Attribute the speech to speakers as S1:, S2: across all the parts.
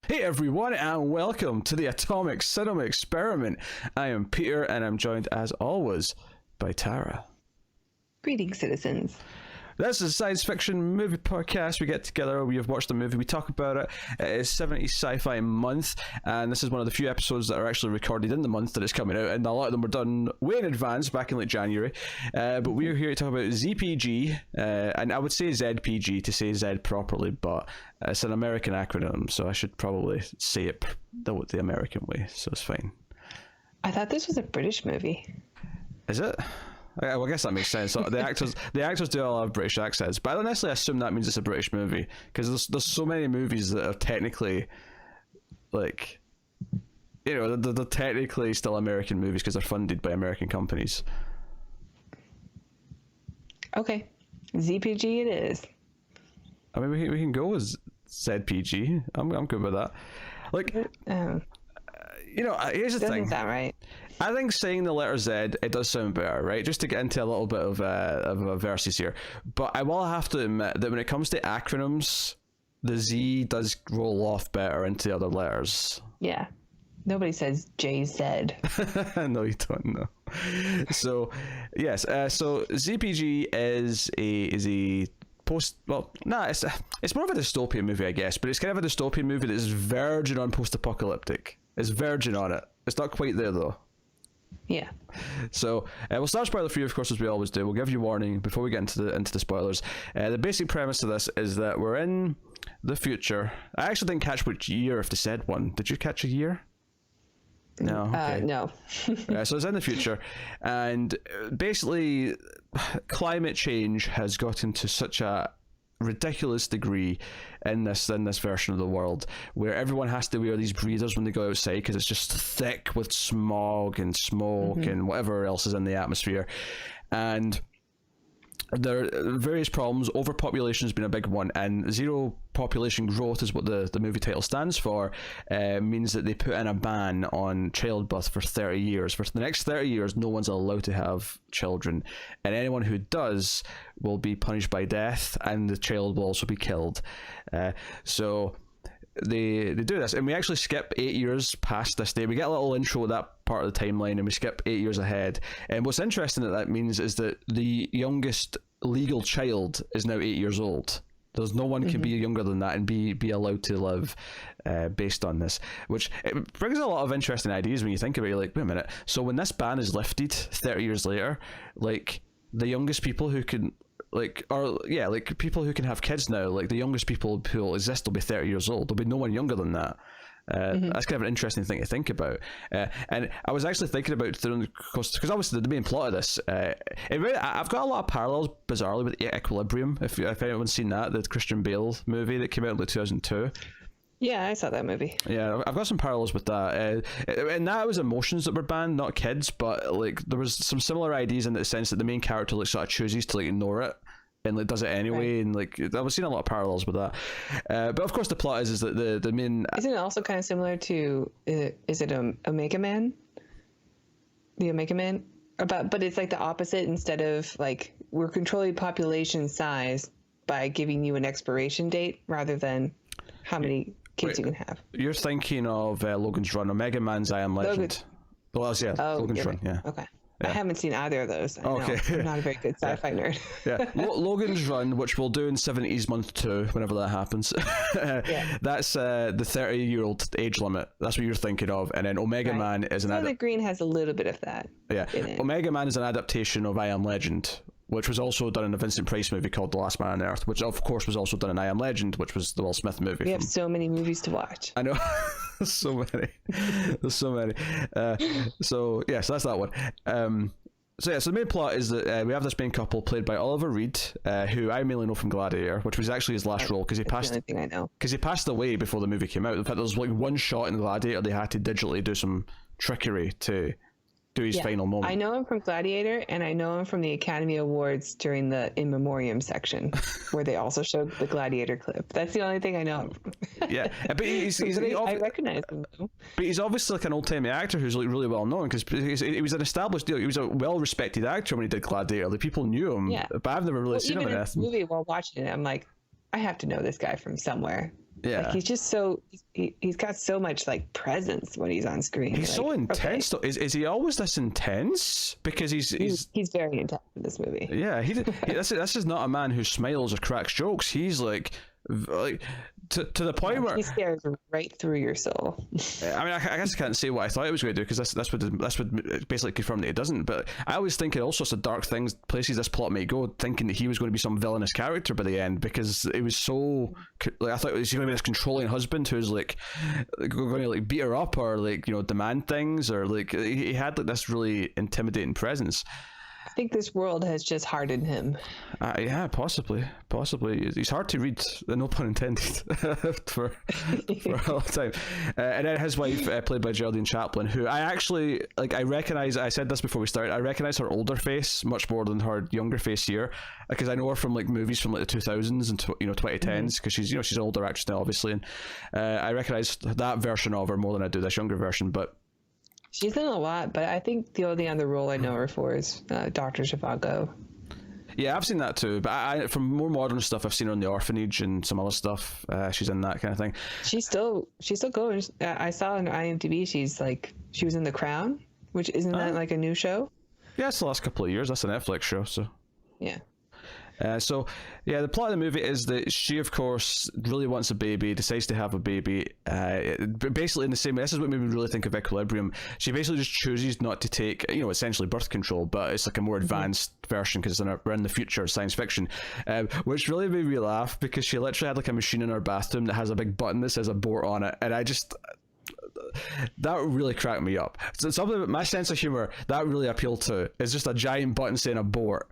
S1: Hey everyone, and welcome to the Atomic Cinema Experiment. I am Peter, and I'm joined as always by Tara.
S2: Greetings, citizens.
S1: This is a science fiction movie podcast. We get together, we have watched a movie, we talk about it. It is 70s Sci-Fi Month, and this is one of the few episodes that are actually recorded in the month that it's coming out, and a lot of them were done way in advance, back in late January. But we are here to talk about ZPG, and I would say ZPG to say Z properly, but it's an American acronym, so I should probably say it the American way, so it's fine.
S2: I thought this was a British movie.
S1: Is it? Well, I guess that makes sense. So the actors do all have British accents, but I don't necessarily assume that means it's a British movie, because there's so many movies that are technically, like, you know, they're technically still American movies because they're funded by American companies.
S2: Okay, ZPG it is.
S1: I mean, we can go with ZPG. I'm good with that. Like, you know, here's the thing.
S2: Doesn't sound right.
S1: I think saying the letter Z, it does sound better, right? Just to get into a little bit of a versus here. But I will have to admit that when it comes to acronyms, the Z does roll off better into the other letters.
S2: Yeah. Nobody says JZ.
S1: No, you don't know. So, yes. So ZPG is a post. Well, nah, it's more of a dystopian movie, I guess. But it's kind of a dystopian movie that is verging on post-apocalyptic. It's verging on it. It's not quite there though.
S2: Yeah.
S1: So we'll start spoiler free, of course, as we always do. We'll give you warning before we get into the spoilers. The basic premise of this is that we're in the future. I actually didn't catch which year if they said one. Did you catch a year? No. Okay.
S2: No.
S1: So it's in the future, and basically, climate change has gotten to such a ridiculous degree in this version of the world where everyone has to wear these breathers when they go outside because it's just thick with smog and smoke and whatever else is in the atmosphere, and there are various problems. Overpopulation has been a big one, and zero population growth is what the movie title stands for. Means that they put in a ban on childbirth for 30 years. For the next 30 years, no one's allowed to have children, and anyone who does will be punished by death, and the child will also be killed. So they do this, and we actually skip 8 years past this day. We get a little intro at that part of the timeline, and we skip 8 years ahead. And what's interesting that means is that the youngest legal child is now 8 years old. There's no one can be younger than that and be allowed to live based on this, which it brings a lot of interesting ideas when you think about it. You're like, wait a minute, so when this ban is lifted 30 years later, like the youngest people who can people who can have kids now, like the youngest people who will exist will be 30 years old. There'll be no one younger than that. That's kind of an interesting thing to think about. And I was actually thinking about, because obviously the main plot of this, I've got a lot of parallels, bizarrely, with Equilibrium, if anyone's seen that, the Christian Bale movie that came out in like 2002.
S2: Yeah, I saw that movie.
S1: Yeah, I've got some parallels with that. And that was emotions that were banned, not kids, but like there was some similar ideas in the sense that the main character like sort of chooses to like ignore it and like does it anyway, right. And like I was seeing a lot of parallels with that. But of course the plot is that the main...
S2: Isn't it also kind of similar to, is it Omega Man? The Omega Man? But it's like the opposite. Instead of like, we're controlling population size by giving you an expiration date rather than how many kids you can have.
S1: You're thinking of Logan's Run. Omega Man's I Am Legend. Logan's Run, yeah.
S2: Okay. Yeah. I haven't seen either of those.
S1: Okay.
S2: I'm not a very good sci-fi nerd.
S1: Yeah. Logan's Run, which we'll do in 70s month 2, whenever that happens. Yeah. That's the 30-year-old age limit. That's what you're thinking of. And then Omega Man is
S2: an Green has a little bit of that.
S1: Yeah. Omega Man is an adaptation of I Am Legend, which was also done in a Vincent Price movie called The Last Man on Earth, which of course was also done in I Am Legend, which was the Will Smith movie.
S2: We have so many movies to watch.
S1: I know. So many. There's so many. So that's that one. So the main plot is that we have this main couple played by Oliver Reed, who I mainly know from Gladiator, which was actually his last role because he passed.
S2: The only thing I know.
S1: Because he passed away before the movie came out. In fact, there was like one shot in Gladiator they had to digitally do some trickery to do his final moment.
S2: I know him from Gladiator, and I know him from the Academy Awards during the In Memoriam section, where they also showed the Gladiator clip. That's the only thing I know.
S1: Yeah, but
S2: I recognize him though.
S1: But he's obviously like an old-timey actor who's like really well known because he was an established deal. He was a well-respected actor when he did Gladiator. The people knew him, but I've never really seen him in anything.
S2: Movie while watching it, I'm like, I have to know this guy from somewhere.
S1: Yeah.
S2: Like he's just so he's got so much like presence when he's on screen.
S1: He's
S2: like,
S1: so intense.
S2: okay.
S1: Though. Is he always this intense? Because he's
S2: very intense in this movie.
S1: yeah. This is not a man who smiles or cracks jokes. He's like to the point where
S2: he stares right through your soul.
S1: I mean, I guess I can't say what I thought it was going to do because that's would basically confirm that it doesn't. But I always think in all sorts of dark things, places this plot might go, thinking that he was going to be some villainous character by the end because it was so like I thought it was going to be this controlling husband who's like going to like beat her up or like demand things or like he had like this really intimidating presence.
S2: I think this world has just hardened him.
S1: Yeah, possibly. He's hard to read, no pun intended, for a long time. And then his wife, played by Geraldine Chaplin, who I actually I recognize. I said this before we started. I recognize her older face much more than her younger face here, because I know her from like movies from like the 2000s and 2010s, because she's she's an older actress now, obviously, and I recognize that version of her more than I do this younger version, but.
S2: She's in a lot, but I think the only other role I know her for is Dr. Zhivago.
S1: Yeah, I've seen that too, but I from more modern stuff, I've seen her in The Orphanage and some other stuff. She's in that kind of thing.
S2: She's still going. I saw on IMDb she was in The Crown, which isn't that like a new show?
S1: Yeah, it's the last couple of years. That's a Netflix show, so.
S2: Yeah.
S1: So, yeah, the plot of the movie is that she, of course, really wants a baby, decides to have a baby. Basically, in the same way, this is what made me really think of Equilibrium. She basically just chooses not to take, essentially birth control, but it's like a more advanced version because we're in the future, science fiction, which really made me laugh because she literally had like a machine in her bathroom that has a big button that says abort on it, and I just. That really cracked me up. So something about my sense of humor that really appealed to is just a giant button saying abort.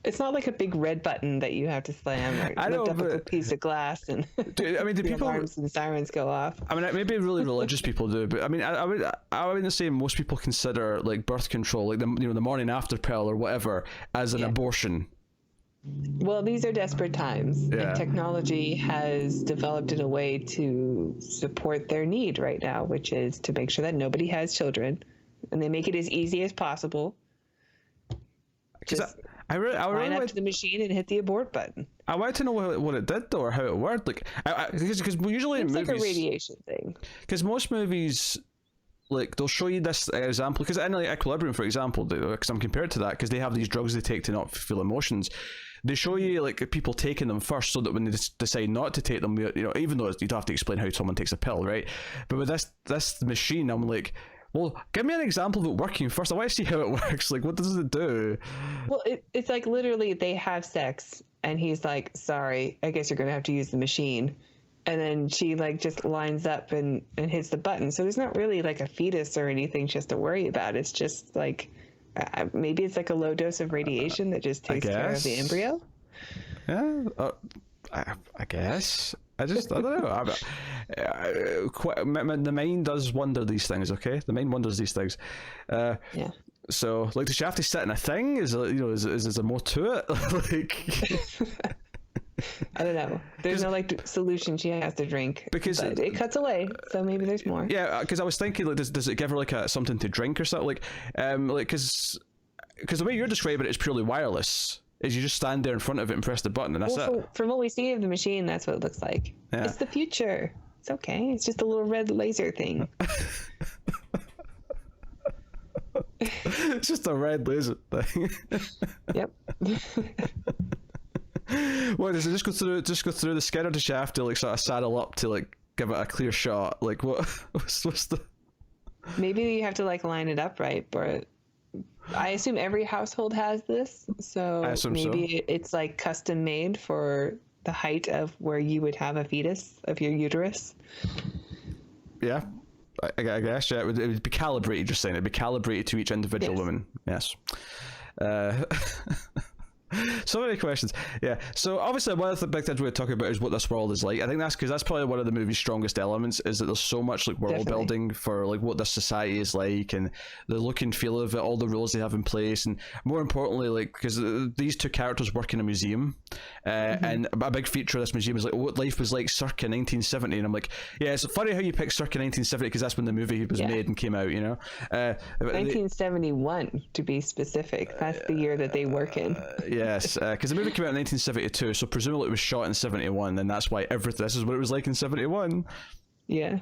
S2: It's not like a big red button that you have to slam or lift up a piece of glass and
S1: dude, I mean, do people
S2: alarms and sirens go off?
S1: I mean, maybe really religious people do, but I mean, I would say most people consider like birth control, like the morning after pill or whatever, as an abortion.
S2: Well, these are desperate times, and technology has developed in a way to support their need right now, which is to make sure that nobody has children, and they make it as easy as possible. Just line up to the machine and hit the abort button.
S1: I wanted to know what it did though, or how it worked. Like, because usually in movies,
S2: like a radiation thing.
S1: Because most movies, like they'll show you this example. Because in like Equilibrium, for example, because I'm compared to that, because they have these drugs they take to not feel emotions. They show you like people taking them first, so that when they decide not to take them, even though you'd have to explain how someone takes a pill, right? But with this machine, I'm like. Well, give me an example of it working first. I want to see how it works. Like, what does it do?
S2: Well, it's like literally they have sex, and he's like, sorry, I guess you're going to have to use the machine. And then she like just lines up and hits the button. So there's not really like a fetus or anything she has to worry about. It's just like, maybe it's like a low dose of radiation that just takes care of the embryo.
S1: Yeah, I guess. I don't know. The mind does wonder these things. Okay, the mind wonders these things. Yeah. So, like, does she have to sit in a thing? Is there more to it? Like,
S2: I don't know. There's no like solution she has to drink because it cuts away. So maybe there's more.
S1: Yeah, because I was thinking, like, does it give her like something to drink or something? Like, because the way you're describing it is purely wireless. Is you just stand there in front of it and press the button and that's it.
S2: From what we see of the machine, that's what it looks like. Yeah. It's the future. It's okay. It's just a little red laser thing.
S1: It's just a red laser thing.
S2: Yep.
S1: What does it just go through the skin, or does she have to like sort of saddle up to like give it a clear shot? Like what's the?
S2: Maybe you have to like line it up right, but. I assume every household has this, so maybe it's like custom made for the height of where you would have a fetus of your uterus.
S1: Yeah, I guess it would be calibrated. You're saying it'd be calibrated to each individual woman. Yes. So many questions. Yeah. So obviously one of the big things we're talking about is what this world is like. I think that's because that's probably one of the movie's strongest elements, is that there's so much like world building for like what this society is like and the look and feel of it, all the rules they have in place, and more importantly, like, because these two characters work in a museum, and a big feature of this museum is like what life was like circa 1970, and I'm like, yeah, it's funny how you pick circa 1970 because that's when the movie was made and came out,
S2: 1971 to be specific. That's the year that they work in.
S1: Yeah. Yes, because the movie came out in 1972, so presumably it was shot in 71, and that's why everything. This is what it was like in 71.
S2: Yeah.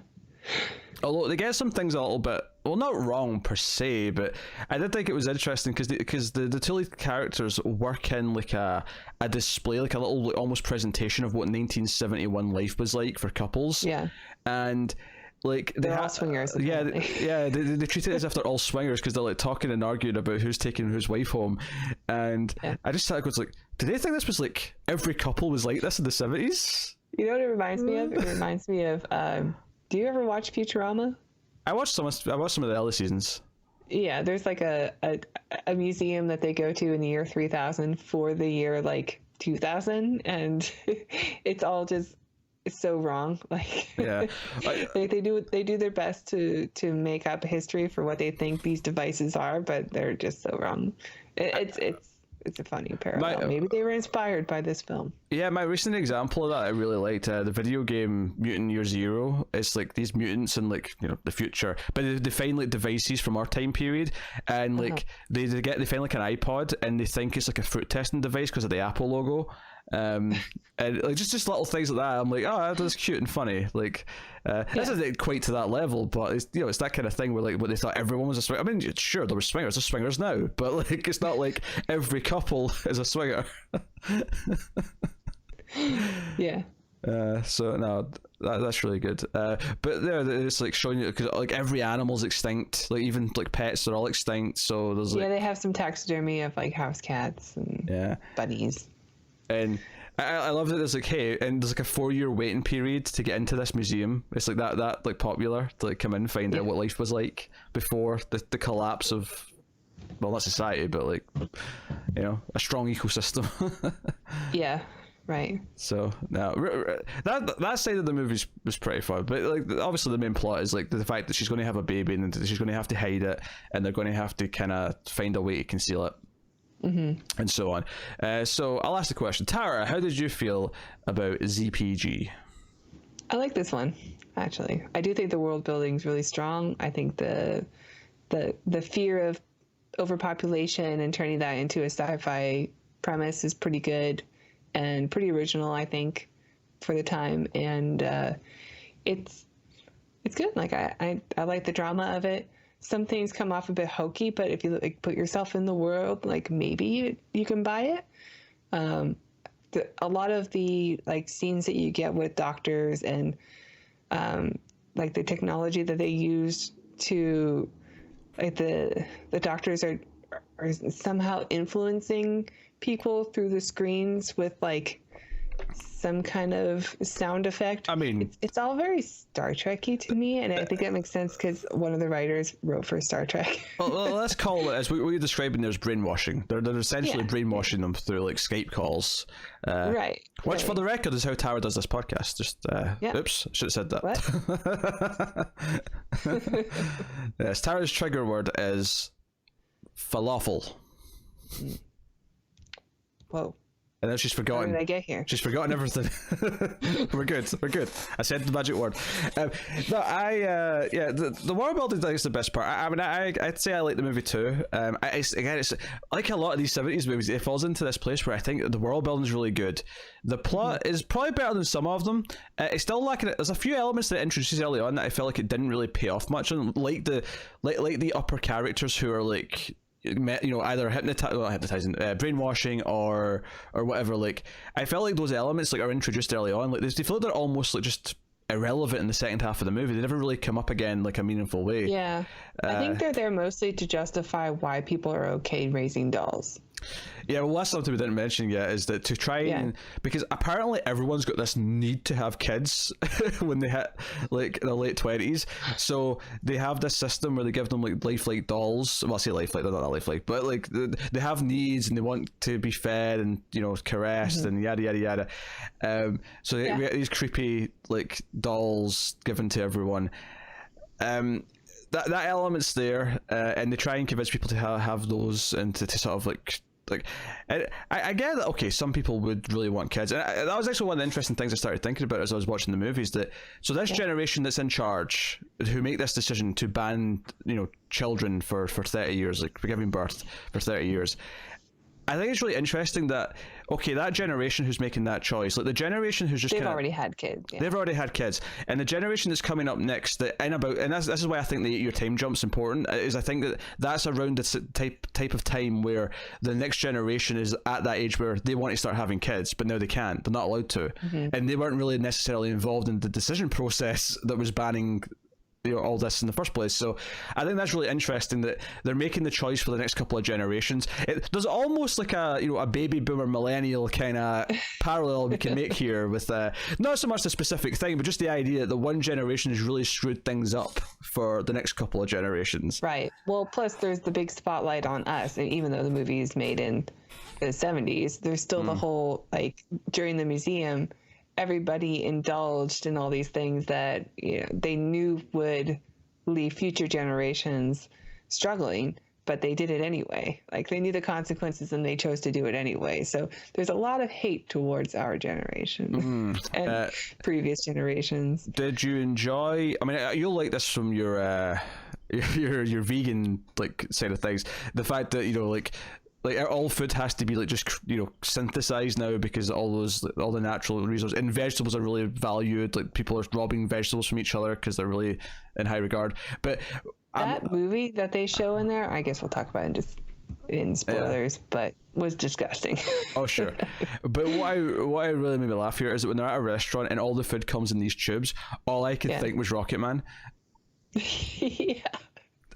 S1: Although they get some things a little bit, well, not wrong per se, but I did think it was interesting because the two lead characters work in like a display, like a little like, almost presentation of what 1971 life was like for couples.
S2: Yeah.
S1: And like
S2: they're all swingers.
S1: Yeah, they treat it as if they're all swingers because they're like talking and arguing about who's taking whose wife home. And I just thought, like, did they think this was like every couple was like this in the 70s?
S2: You know what it reminds me of? It reminds me of. Do you ever watch Futurama?
S1: I watched some of the early seasons.
S2: Yeah, there's like a museum that they go to in the year 3000 for the year like 2000, and it's all just it's so wrong. Like,
S1: yeah,
S2: they do their best to make up history for what they think these devices are, but they're just so wrong. It's a funny parallel. Maybe they were inspired by this film.
S1: Yeah, my recent example of that I really liked, the video game Mutant Year Zero. It's like these mutants in like, you know, the future, but they find like devices from our time period, and like they find like an iPod, and they think it's like a fruit testing device because of the Apple logo. And like just little things like that. I'm like, oh, that's cute and funny. Like, this isn't quite to that level, but it's, you know, it's that kind of thing where like what they thought everyone was a swinger. I mean, sure, there were swingers. There's swingers now, but like it's not like every couple is a swinger.
S2: Yeah.
S1: So no, that's really good. But there, it's like showing you because like every animal's extinct. Like even like pets, they're all extinct. So there's like
S2: they have some taxidermy of like house cats and bunnies.
S1: And I love that there's like, hey, and there's like a 4-year waiting period to get into this museum. It's like that like popular to like come in and find out what life was like before the collapse of, well, not society, but like, you know, a strong ecosystem.
S2: Yeah, right.
S1: So now that side of the movie was pretty fun, but like obviously the main plot is like the fact that she's going to have a baby and she's going to have to hide it, and they're going to have to kind of find a way to conceal it. And so on. So I'll ask the question, Tara, how did you feel about ZPG?
S2: I like this one, actually. I do think the world building is really strong. I think the fear of overpopulation and turning that into a sci-fi premise is pretty good and pretty original, I think, for the time. And it's good. Like I like the drama of it. Some things come off a bit hokey, but if you like put yourself in the world, like maybe you can buy it. A lot of the like scenes that you get with doctors and like the technology that they use to like the doctors are somehow influencing people through the screens with like some kind of sound effect.
S1: I mean,
S2: it's all very Star Trek-y to me, and I think that makes sense because one of the writers wrote for Star Trek.
S1: well, let's call it, as we were describing, there's brainwashing. They're essentially brainwashing them through like Skype calls.
S2: Right.
S1: Which, for the record, is how Tara does this podcast. Just, oops, I should have said that.
S2: What?
S1: Yes, Tara's trigger word is falafel.
S2: Whoa.
S1: And then she's forgotten.
S2: How did I get here?
S1: She's forgotten everything. We're good. I said the magic word. The world building is the best part. I'd say I like the movie too. It's like a lot of these 70s movies. It falls into this place where I think the world building is really good. The plot is probably better than some of them. It's still lacking. There's a few elements that it introduces early on that I felt like it didn't really pay off much on, like the upper characters who are like, you know, either brainwashing or whatever. Like I felt like those elements like are introduced early on, like they feel like they're almost like just irrelevant in the second half of the movie. They never really come up again like a meaningful way.
S2: Yeah, I think they're there mostly to justify why people are okay raising dolls.
S1: Yeah, well, that's something we didn't mention yet, is that to try and, because apparently everyone's got this need to have kids when they hit like their late 20s, so they have this system where they give them like lifelike dolls. Well, I say lifelike, they're not that lifelike, but like they have needs and they want to be fed and, you know, caressed and yada yada yada. So we get these creepy like dolls given to everyone. That element's there, and they try and convince people to have those and to sort of like I get that. Okay, some people would really want kids, and that was actually one of the interesting things I started thinking about as I was watching the movies. That so this generation that's in charge, who make this decision to ban, you know, children for 30 years, like for giving birth for 30 years. I think it's really interesting that, okay, that generation who's making that choice, like the generation who's just
S2: they've already had kids. Yeah.
S1: They've already had kids, and the generation that's coming up next, that this is why I think the 8-year time jump's important. Is I think that's around the type of time where the next generation is at that age where they want to start having kids, but now they can't. They're not allowed to, and they weren't really necessarily involved in the decision process that was banning all this in the first place. So I think that's really interesting that they're making the choice for the next couple of generations. There's almost like a baby boomer millennial kind of parallel we can make here with not so much the specific thing, but just the idea that the one generation has really screwed things up for the next couple of generations.
S2: Right. Well, plus there's the big spotlight on us, and even though the movie is made in the 70s, there's still the whole, like, during the museum, everybody indulged in all these things that they knew would leave future generations struggling, but they did it anyway. Like, they knew the consequences and they chose to do it anyway. So there's a lot of hate towards our generation and previous generations.
S1: Did you enjoy? I mean, you'll like this from your vegan like side of things. The fact that like all food has to be like just synthesized now because all the natural resources, and vegetables are really valued. Like, people are robbing vegetables from each other because they're really in high regard. But
S2: that movie that they show in there, I guess we'll talk about it just in spoilers, but was disgusting.
S1: Oh sure. But what really made me laugh here is that when they're at a restaurant and all the food comes in these tubes, all I could think was Rocket Man.
S2: Yeah.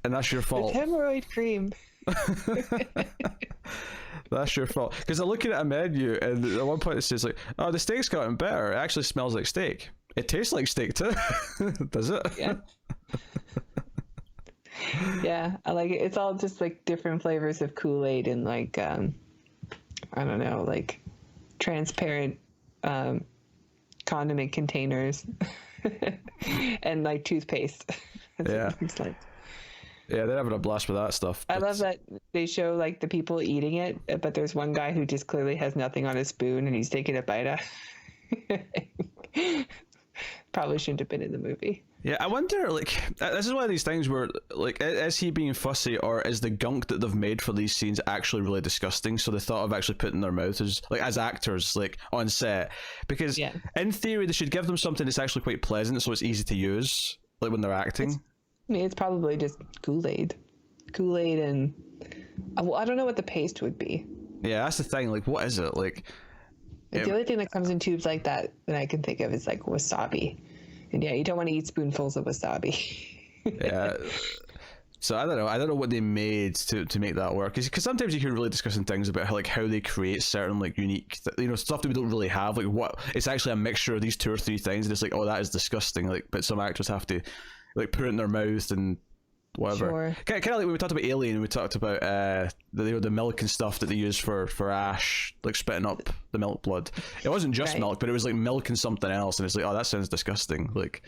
S1: And that's your fault.
S2: With hemorrhoid cream.
S1: That's your fault, because I'm looking at a menu and at one point it says like, oh, the steak's gotten better, it actually smells like steak, it tastes like steak too. Does it?
S2: Yeah. Yeah, I like it. It's all just like different flavors of Kool-Aid and like I don't know, like transparent condiment containers and like toothpaste.
S1: Yeah.
S2: It's like,
S1: yeah, they're having a blast with that stuff.
S2: I love that they show like the people eating it, but there's one guy who just clearly has nothing on his spoon and he's taking a bite out. Probably shouldn't have been in the movie.
S1: Yeah, I wonder, like, this is one of these things where, like, is he being fussy, or is the gunk that they've made for these scenes actually really disgusting? So they thought of actually putting their mouth as actors, like, on set. Because in theory, they should give them something that's actually quite pleasant, so it's easy to use, like, when they're acting.
S2: It's probably just Kool-Aid. Kool-Aid and... Well, I don't know what the paste would be.
S1: Yeah, that's the thing. Like, what is it? Like...
S2: The only thing that comes in tubes like that I can think of is, like, wasabi. And yeah, you don't want to eat spoonfuls of wasabi. Yeah.
S1: So I don't know what they made to make that work. Because sometimes you hear really discussing things about how they create certain like unique, stuff that we don't really have. Like what it's actually a mixture of these 2 or 3 things, and it's like, oh, that is disgusting. Like, but some actors have to like put it in their mouth and whatever. Sure. Kind of like when we talked about Alien, we talked about the milk and stuff that they use for Ash, like spitting up the milk blood. It wasn't just milk, but it was like milk and something else, and it's like, oh, that sounds disgusting. Like,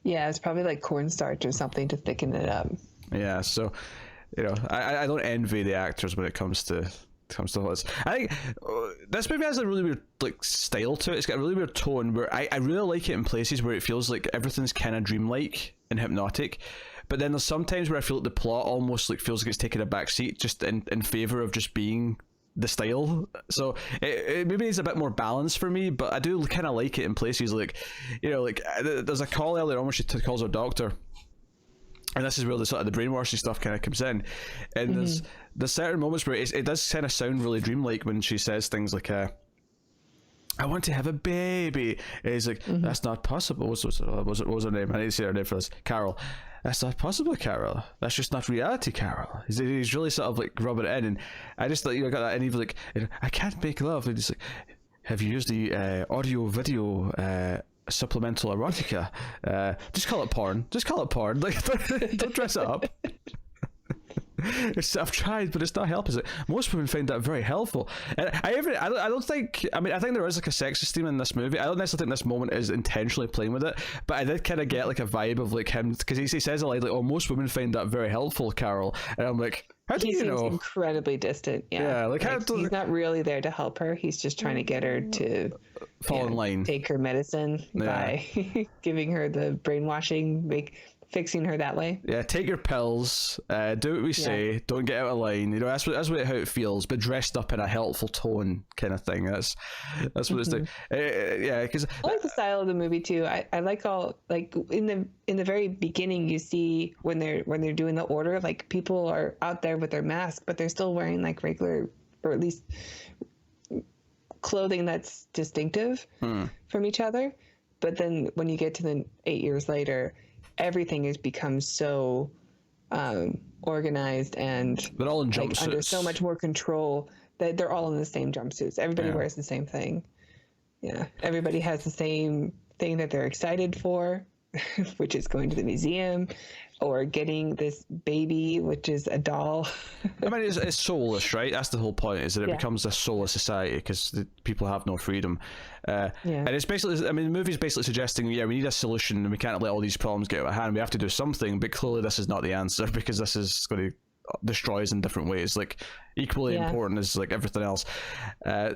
S2: yeah, it's probably like cornstarch or something to thicken it up.
S1: Yeah, so I don't envy the actors when it comes to all this. I think this movie has a really weird like style to it. It's got a really weird tone where I really like it in places where it feels like everything's kind of dreamlike and hypnotic, but then there's sometimes where I feel like the plot almost like feels like it's taking a back seat just in favor of just being the style. So it maybe needs a bit more balance for me, but I do kind of like it in places like like there's a call earlier on when she calls her doctor. And this is where the sort of the brainwashing stuff kind of comes in, and there's certain moments where it does kind of sound really dreamlike when she says things like, "I want to have a baby." And he's like, "That's not possible." What was her name? I need to say her name for this. Carol. That's not possible, Carol. That's just not reality, Carol. He's really sort of like rubbing it in, and I just thought I got that, and he was like, "I can't make love." And he's like, "Have you used the audio video?" Supplemental erotica. Just call it porn. Like, don't dress it up. I've tried, but it's not helping. Most women find that very helpful. And I don't think. I mean, I think there is like a sexist theme in this movie. I don't necessarily think this moment is intentionally playing with it, but I did kind of get like a vibe of like him, because he says a line like, "Oh, most women find that very helpful, Carol," and I'm like, how do you know?
S2: He's incredibly distant. Yeah, like he's not really there to help her. He's just trying to get her to
S1: fall in line,
S2: take her medicine by giving her the brainwashing, fixing her that way.
S1: Yeah, take your pills, do what we say, don't get out of line. You know, that's how it feels, but dressed up in a helpful tone, kind of thing. That's what it's like. Yeah, because
S2: I like the style of the movie too. I like all, like, in the very beginning, you see when they're doing the order, like, people are out there with their mask, but they're still wearing like regular, or at least clothing that's distinctive from each other. But then when you get to the 8 years later, everything has become so organized, and
S1: they're all in
S2: like
S1: jumpsuits.
S2: under so much more control that they're all in the same jumpsuits. Everybody wears the same thing. Yeah, everybody has the same thing that they're excited for, which is going to the museum or getting this baby, which is a doll.
S1: I mean, it's soulless, right? That's the whole point, is that it becomes a soulless society because people have no freedom. And it's basically, I mean, the movie's basically suggesting, we need a solution and we can't let all these problems get out of hand. We have to do something, but clearly this is not the answer, because this is going to destroy us in different ways, like equally important as like everything else,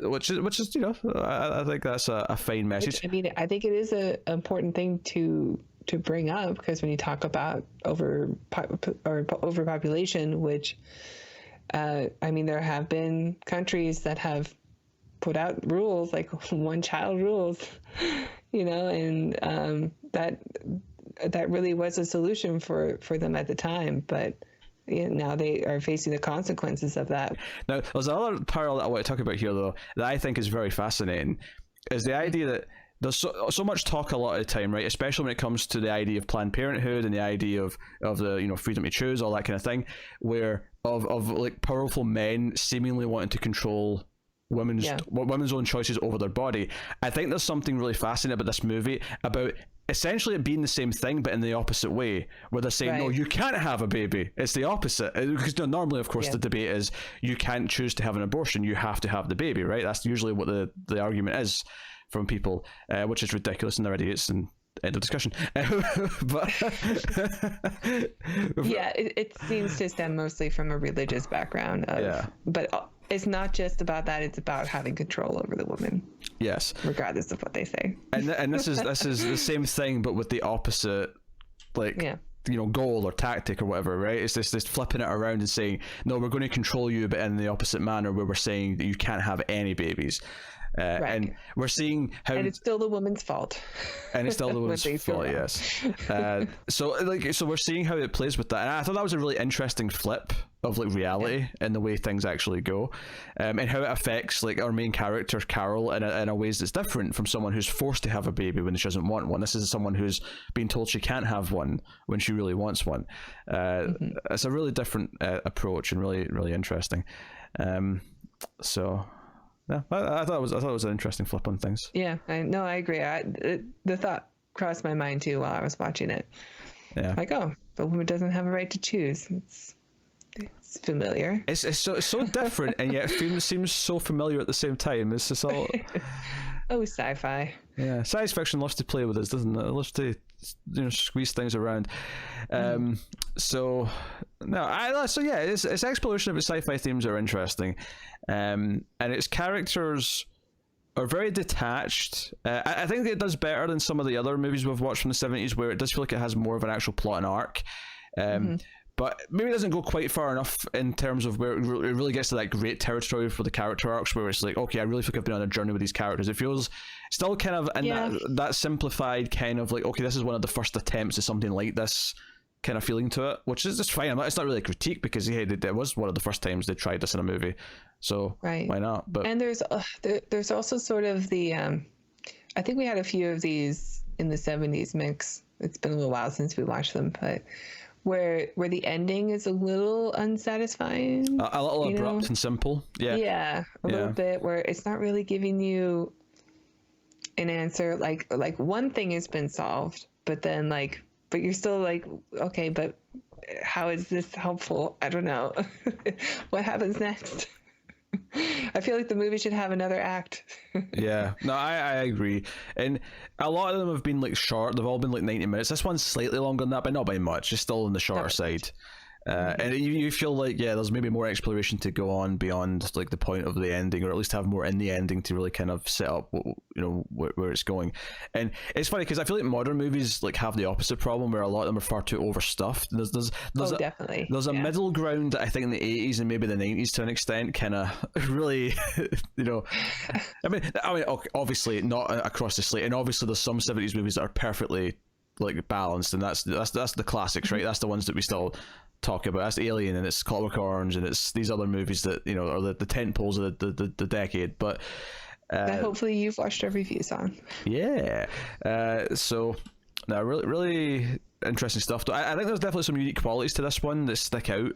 S1: which is you know, I think that's a fine message.
S2: I mean, I think it is an important thing to bring up, because when you talk about overpopulation, which I mean, there have been countries that have put out rules, like one child rules, you know, and that really was a solution for them at the time, but now they are facing the consequences of that. Now,
S1: there's another parallel that I want to talk about here, though, that I think is very fascinating, is the idea that there's so much talk a lot of the time, right? Especially when it comes to the idea of Planned Parenthood and the idea of the, you know, freedom to choose, all that kind of thing, where of like powerful men seemingly wanting to control women's own choices over their body. I think there's something really fascinating about this movie, about essentially it being the same thing but in the opposite way, where they're saying, no, you can't have a baby. It's the opposite, because normally, of course, the debate is you can't choose to have an abortion, you have to have the baby, right? That's usually what the argument is from people, which is ridiculous and already it's an end of discussion. But
S2: it seems to stem mostly from a religious background but it's not just about that, it's about having control over the woman, regardless of what they say.
S1: And this is the same thing, but with the opposite, like, you know, goal or tactic or whatever, right? It's this flipping it around and saying, no, we're going to control you, but in the opposite manner, where we're saying that you can't have any babies. And we're seeing how,
S2: and it's still the woman's fault,
S1: and it's still the woman's fault. Yes. So we're seeing how it plays with that, and I thought that was a really interesting flip of like reality and the way things actually go, and how it affects like our main character Carol in a ways that's different from someone who's forced to have a baby when she doesn't want one. This is someone who's been told she can't have one when she really wants one. It's a really different approach, and really, really interesting. So yeah, I thought it was an interesting flip on things.
S2: Yeah, I agree. The thought crossed my mind too while I was watching it.
S1: Yeah,
S2: like, oh, the woman doesn't have a right to choose. It's familiar.
S1: It's so different, and yet it seems so familiar at the same time. It's just all
S2: sci-fi.
S1: Yeah, science fiction loves to play with us, doesn't it? It loves to, you know, squeeze things around. So its exploration of its sci-fi themes are interesting, and its characters are very detached. I think it does better than some of the other movies we've watched from the 70s, where it does feel like it has more of an actual plot and arc. But maybe it doesn't go quite far enough in terms of where it really gets to that great territory for the character arcs, where it's like, okay, I really feel like I've been on a journey with these characters. It feels still kind of in that simplified kind of like, okay, this is one of the first attempts at something like this kind of feeling to it, which is just fine. It's not really a critique, because it was one of the first times they tried this in a movie, so why not? But and
S2: there's also sort of the I think we had a few of these in the 70s mix. It's been a little while since we watched them, but where the ending is a little unsatisfying,
S1: a little abrupt and simple. A little bit, where it's not really giving you an answer, like one thing has been solved, but then but you're still like, okay, but how is this helpful? I don't know. What happens next? I feel like the movie should have another act. Yeah, no, I agree. And a lot of them have been like short. They've all been like 90 minutes. This one's slightly longer than that, but not by much. It's still on the shorter side. And you feel like, yeah, there's maybe more exploration to go on beyond like the point of the ending, or at least have more in the ending to really kind of set up, where it's going. And it's funny because I feel like modern movies like have the opposite problem, where a lot of them are far too overstuffed.
S2: Definitely.
S1: There's a middle ground, I think, in the 80s and maybe the 90s to an extent, kind of really, I mean, obviously not across the slate, and obviously there's some 70s movies that are perfectly like balanced, and that's the classics, right? That's the ones that we still talk about. That's Alien, and it's Clockwork Orange, and it's these other movies that are the tent poles of the decade. But
S2: that hopefully you've watched our reviews on.
S1: Yeah. So no, really, really interesting stuff. I think there's definitely some unique qualities to this one that stick out.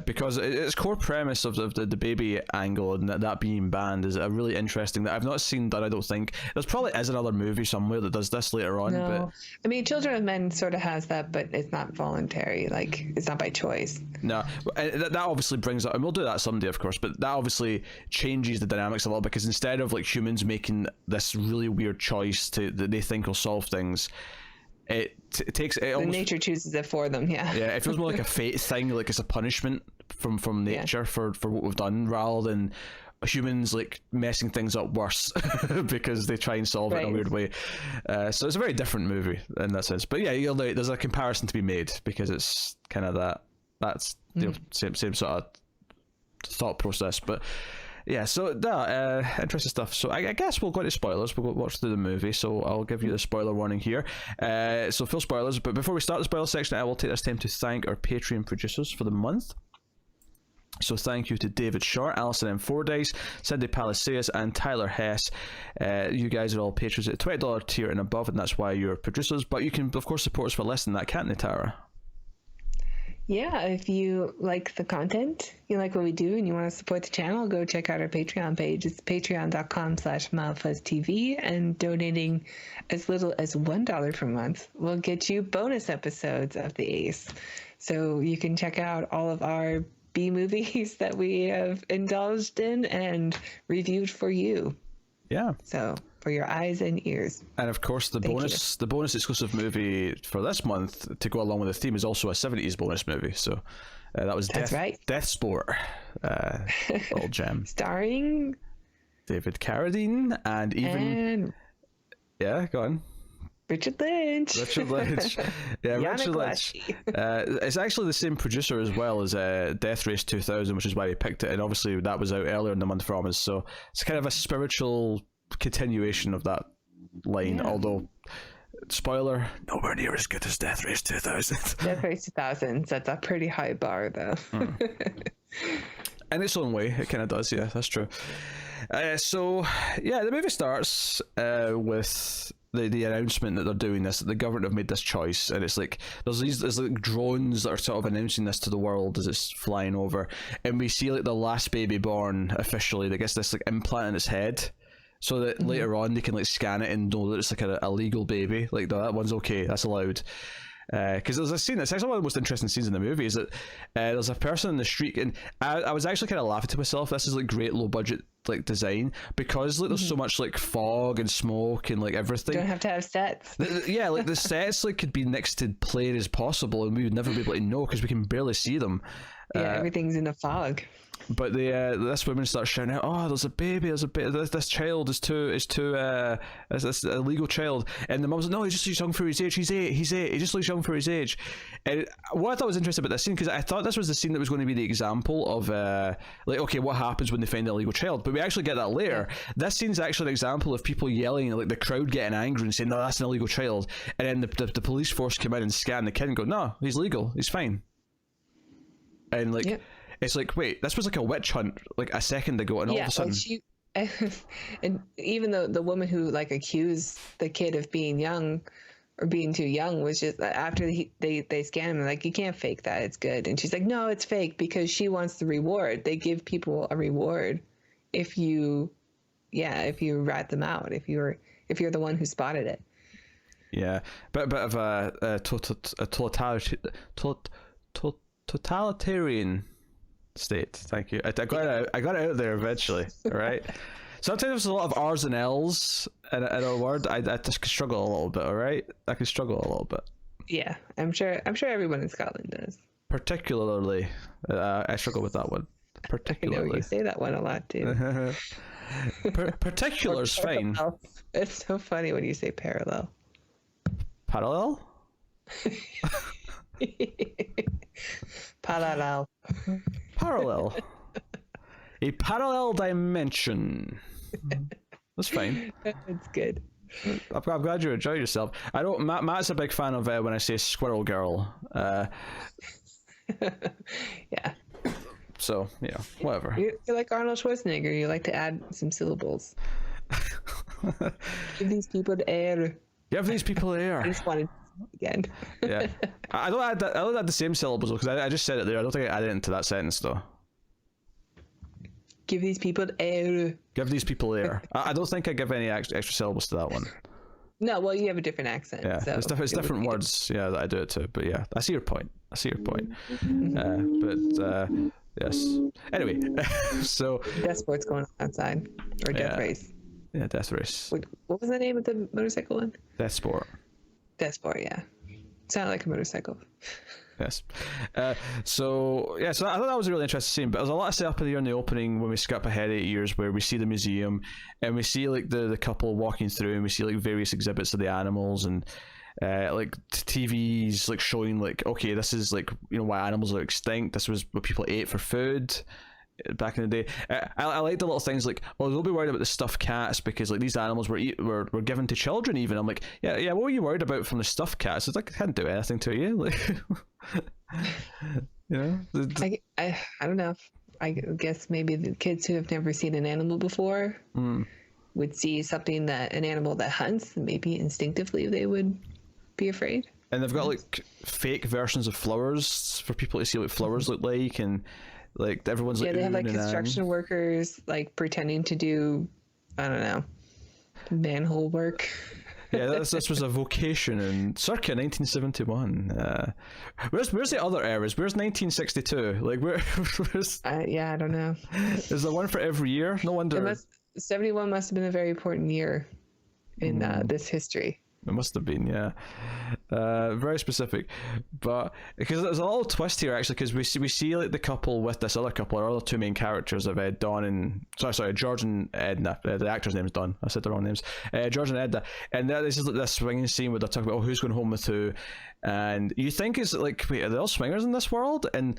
S1: Because its core premise of the baby angle and that being banned is a really interesting that I've not seen done. I don't think there's probably is another movie somewhere that does this later on.
S2: No.
S1: But
S2: I mean, Children of Men sort of has that, but it's not voluntary. Like, it's not by choice.
S1: No, that obviously brings up, and we'll do that someday, of course. But that obviously changes the dynamics a lot, because instead of like humans making this really weird choice that they think will solve things, it takes it almost,
S2: nature chooses it for them. Yeah,
S1: it feels more like a fate thing, like it's a punishment from nature for what we've done, rather than humans like messing things up worse because they try and solve it in a weird way. So it's a very different movie in that sense. But yeah, there's a comparison to be made, because it's kind of that's same sort of thought process. But yeah, so interesting stuff. So I guess we'll go into spoilers. We'll go watch through the movie, so I'll give you the spoiler warning here. So full spoilers, but before we start the spoiler section, I will take this time to thank our Patreon producers for the month. So thank you to David Short, Alison M. Fordyce, Cindy Palacios, and Tyler Hess. You guys are all patrons at the $20 tier and above, and that's why you're producers. But you can, of course, support us for less than that, can't you, Tara?
S2: Yeah, if you like the content, you like what we do, and you want to support the channel, go check out our Patreon page. It's patreon.com/MildFuzzTV, and donating as little as $1 per month will get you bonus episodes of The Ace. So you can check out all of our B movies that we have indulged in and reviewed for you.
S1: Yeah.
S2: So for your eyes and ears.
S1: And of course, the bonus exclusive movie for this month to go along with the theme is also a 70s bonus movie. So that was Death Sport, little gem,
S2: starring
S1: David Carradine and yeah, go on.
S2: Richard Lynch.
S1: Yeah, Richard Lynch. It's actually the same producer as well as Death Race 2000, which is why we picked it, and obviously that was out earlier in the month from us, so it's kind of a spiritual continuation of that line, although spoiler, nowhere near as good as Death Race 2000.
S2: Death Race 2000 sets a pretty high bar, though.
S1: In its own way, it kind of does, yeah, that's true. So yeah, the movie starts with the announcement that they're doing this, that the government have made this choice, and it's like there's like drones that are sort of announcing this to the world as it's flying over, and we see like the last baby born officially that gets this like implant in its head, so that later on they can like scan it and know that it's like a legal baby, like that one's okay, that's allowed. Because there's a scene, it's actually one of the most interesting scenes in the movie, is that there's a person in the street, and I was actually kind of laughing to myself, this is like great low budget like design, because like there's so much like fog and smoke and like everything.
S2: Don't have to have sets.
S1: Yeah, like the sets like could be next to plain as possible, and we would never be able to know because we can barely see them.
S2: Yeah, everything's in a fog.
S1: But this woman starts shouting out, "Oh, there's a baby! This child is this a legal child." And the mum's like, "No, he just looks young for his age. He's eight. He just looks young for his age." And what I thought was interesting about this scene, because I thought this was the scene that was going to be the example of like, okay, what happens when they find an illegal child? But we actually get that later. This scene's actually an example of people yelling, like the crowd getting angry and saying, "No, that's an illegal child." And then the police force come in and scan the kid and go, "No, he's legal. He's fine." And like. Yep. It's like, wait, this was like a witch hunt like a second ago, and all of a sudden...
S2: and even though the woman who like accused the kid of being young or being too young was just, after they scan him, like, you can't fake that, it's good. And she's like, no, it's fake, because she wants the reward. They give people a reward if you rat them out, if you're the one who spotted it. Yeah,
S1: bit of a totalitarian state. Thank you. I got it out there eventually. All right. Sometimes there's a lot of R's and L's in a word. I just struggle a little bit. All right. I can struggle a little bit.
S2: Yeah, I'm sure everyone in Scotland does.
S1: particularly. I struggle with that one.
S2: I know
S1: Particularly.
S2: you say that one a lot too.
S1: Particular's fine.
S2: It's so funny when you say parallel.
S1: Parallel?
S2: Parallel.
S1: Parallel. A parallel dimension. That's fine.
S2: It's good.
S1: I'm glad you enjoyed yourself. I don't. Matt's a big fan of when I say squirrel girl.
S2: Yeah.
S1: So yeah, whatever.
S2: You're like Arnold Schwarzenegger. You like to add some syllables. Give these people the air.
S1: Give these people
S2: I
S1: air.
S2: just wanted again.
S1: Yeah. I don't add that. I don't add the same syllables because I just said it there. I don't think I added it into that sentence though.
S2: Give these people the air.
S1: Give these people air. I don't think I give any extra syllables to that one.
S2: No, well, you have a different accent.
S1: Yeah,
S2: so
S1: it's different words. Yeah, that I do it to. But yeah, I see your point. Yes. Anyway, so
S2: Death sport's going on outside, or death race.
S1: Yeah, death race.
S2: What was the name of the motorcycle one?
S1: Death sport.
S2: Death sport, yeah. Sounded like a motorcycle.
S1: Yes. So I thought that was a really interesting scene, but there's a lot of setup here in the opening when we skip ahead 8 years where we see the museum and we see like the couple walking through and we see like various exhibits of the animals and like TVs like showing like, okay, this is like, you know, why animals are extinct. This was what people ate for food back in the day. I like the little things like, oh, they'll be worried about the stuffed cats because like these animals were given to children even. I'm like, yeah, what were you worried about from the stuffed cats? It's like, it hadn't do anything to you. Like, you know?
S2: I don't know. I guess maybe the kids who have never seen an animal before would see something an animal that hunts, and maybe instinctively they would be afraid.
S1: And they've got like fake versions of flowers for people to see what flowers look like, and like everyone's like,
S2: they have like construction workers like pretending to do, I don't know, manhole work.
S1: Yeah, this was a vocation in circa 1971. Where's the other eras? Where's 1962? Like where's?
S2: I don't know.
S1: Is there one for every year? No wonder.
S2: 71 must have been a very important year in this history.
S1: It must have been, yeah. Very specific, but because there's a little twist here actually, because we see like the couple with this other couple, our other two main characters of Don and George and Edna. The actor's name is Don. I said the wrong names. George and Edna, and this is like this swinging scene where they're talking about who's going home with who, and you think it's like, wait, are they all swingers in this world? And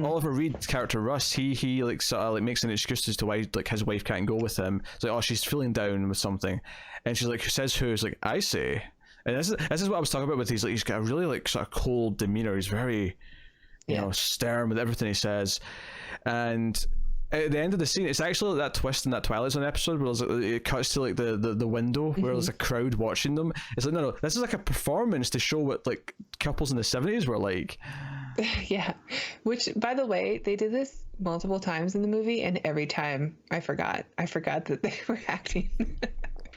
S1: Oliver Reed's character Russ, he like sort of like makes an excuse as to why like his wife can't go with him. It's like, oh, she's feeling down with something, and she's like, who says who? It's like, I say. And this is what I was talking about with he's got a really like sort of cold demeanor. He's very, you know, stern with everything he says, and at the end of the scene, it's actually like that twist in that Twilight Zone episode where it cuts to like the window where there's a crowd watching them. It's like, no, this is like a performance to show what like couples in the 70s were like.
S2: Yeah, which by the way, they did this multiple times in the movie, and every time I forgot that they were acting.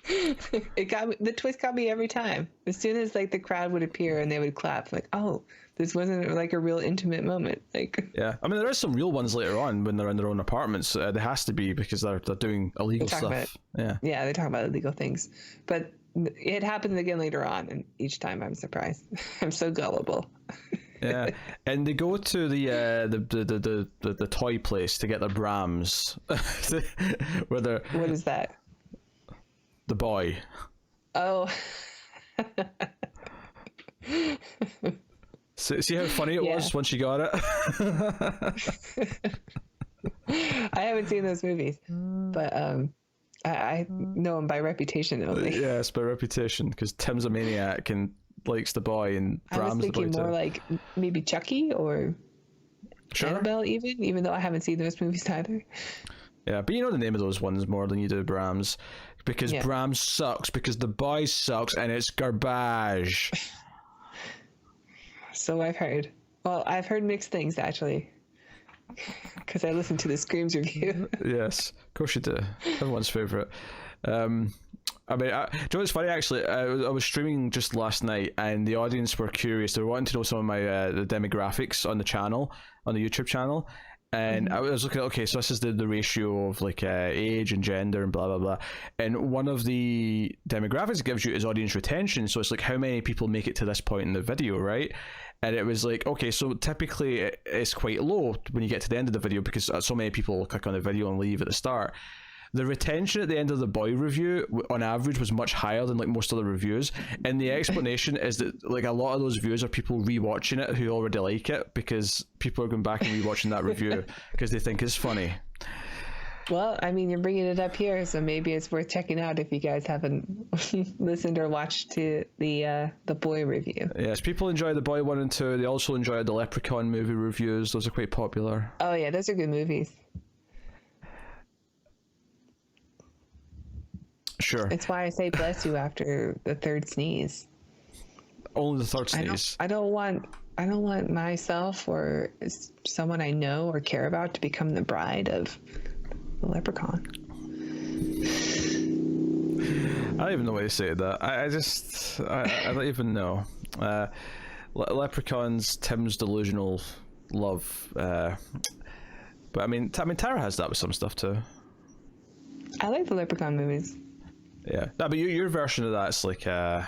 S2: The twist got me every time. As soon as like the crowd would appear and they would clap, like, oh, this wasn't like a real intimate moment. Like, yeah,
S1: I mean, there is some real ones later on when they're in their own apartments. There has to be, because they're doing illegal stuff. Yeah, they
S2: talk about illegal things, but it happens again later on, and each time I'm surprised. I'm so gullible.
S1: Yeah, and they go to the toy place to get their Brahms. Where they're,
S2: what is that?
S1: The boy.
S2: Oh.
S1: See how funny it was when she got it?
S2: I haven't seen those movies, but I know him by reputation only.
S1: Yes, by reputation, because Tim's a maniac and likes the boy, and Bram's the boy too. I was thinking more
S2: like maybe Chucky or Annabelle, even though I haven't seen those movies either.
S1: Yeah, but you know the name of those ones more than you do Brahms, because Brahms sucks, because the boy sucks, and it's garbage.
S2: So I've heard. Well, I've heard mixed things, actually, because I listened to the Screams review.
S1: Yes, of course you do. Everyone's favourite. I mean, do you know what's funny, actually? I was streaming just last night, and the audience were curious. They were wanting to know some of my the demographics on the channel, on the YouTube channel. And I was looking at, okay, so this is the ratio of like age and gender and blah blah blah, and one of the demographics it gives you is audience retention. So it's like how many people make it to this point in the video, right? And it was like, okay, so typically it's quite low when you get to the end of the video because so many people click on the video and leave at the start. The retention at the end of the boy review on average was much higher than like most other reviews, and the explanation is that like a lot of those views are people rewatching it who already like it because people are going back and rewatching that review because they think it's funny.
S2: Well, I mean, you're bringing it up here, so maybe it's worth checking out if you guys haven't listened or watched to the boy review.
S1: Yes, people enjoy the boy 1 and 2. They also enjoy the Leprechaun movie reviews. Those are quite popular.
S2: Oh yeah, those are good movies.
S1: Sure.
S2: It's why I say bless you after the third sneeze.
S1: Only the third sneeze.
S2: I don't want myself or someone I know or care about to become the bride of the leprechaun.
S1: I don't even know why you say that. I don't even know. Leprechaun's Tim's delusional love. But I mean, Tara has that with some stuff too.
S2: I like the leprechaun movies.
S1: Yeah, no, but your version of that's like, well,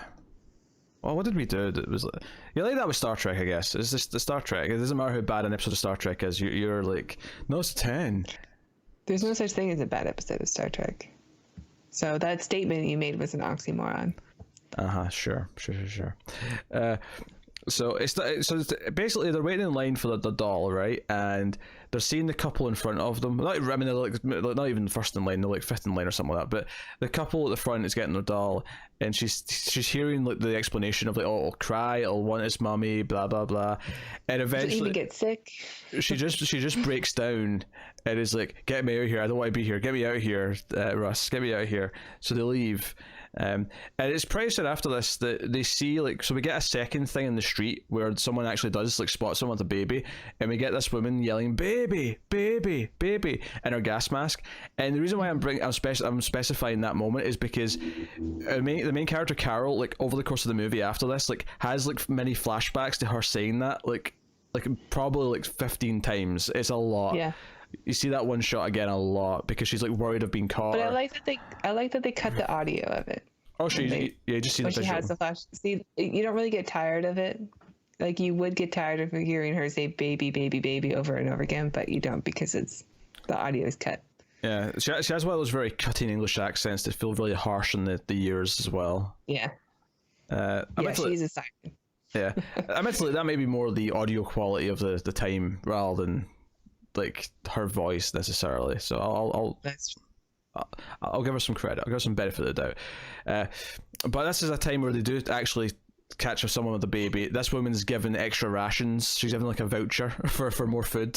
S1: what did we do? It was you like that with Star Trek, I guess. It's just the Star Trek. It doesn't matter how bad an episode of Star Trek is. You're like, no, it's 10.
S2: There's no such thing as a bad episode of Star Trek. So that statement you made was an oxymoron.
S1: Sure. So it's basically they're waiting in line for the doll, right? And they're seeing the couple in front of them. I mean, they're like not even first in line; they're like fifth in line or something like that. But the couple at the front is getting their doll, and she's hearing like the explanation of like, oh, it'll cry, it'll want its mummy, blah blah blah, and eventually
S2: even get sick.
S1: she just breaks down and is like, "Get me out of here! I don't want to be here. Get me out of here, Russ. Get me out of here." So they leave. And it's pretty soon after this that they see like, so we get a second thing in the street where someone actually does like spot someone with a baby, and we get this woman yelling baby baby baby in her gas mask. And the reason why I'm specifying that moment is because the main character Carol, like over the course of the movie after this, like has like many flashbacks to her saying that like probably like 15 times. It's a lot.
S2: Yeah.
S1: You see that one shot again a lot because she's like worried of being caught.
S2: But I like that they cut the audio of it.
S1: Oh, you just see the
S2: visual. She has the flash. See, you don't really get tired of it. Like you would get tired of hearing her say "baby, baby, baby" over and over again, but you don't because the audio is cut.
S1: Yeah, she has one of those very cutting English accents that feel really harsh in the ears as well.
S2: Yeah.
S1: She's
S2: a siren.
S1: Yeah, I meant that may be more the audio quality of the time rather than like her voice necessarily. So I'll give her some credit. I'll give her some benefit of the doubt. But this is a time where they do actually catch someone with a baby. This woman's given extra rations. She's given like a voucher for more food.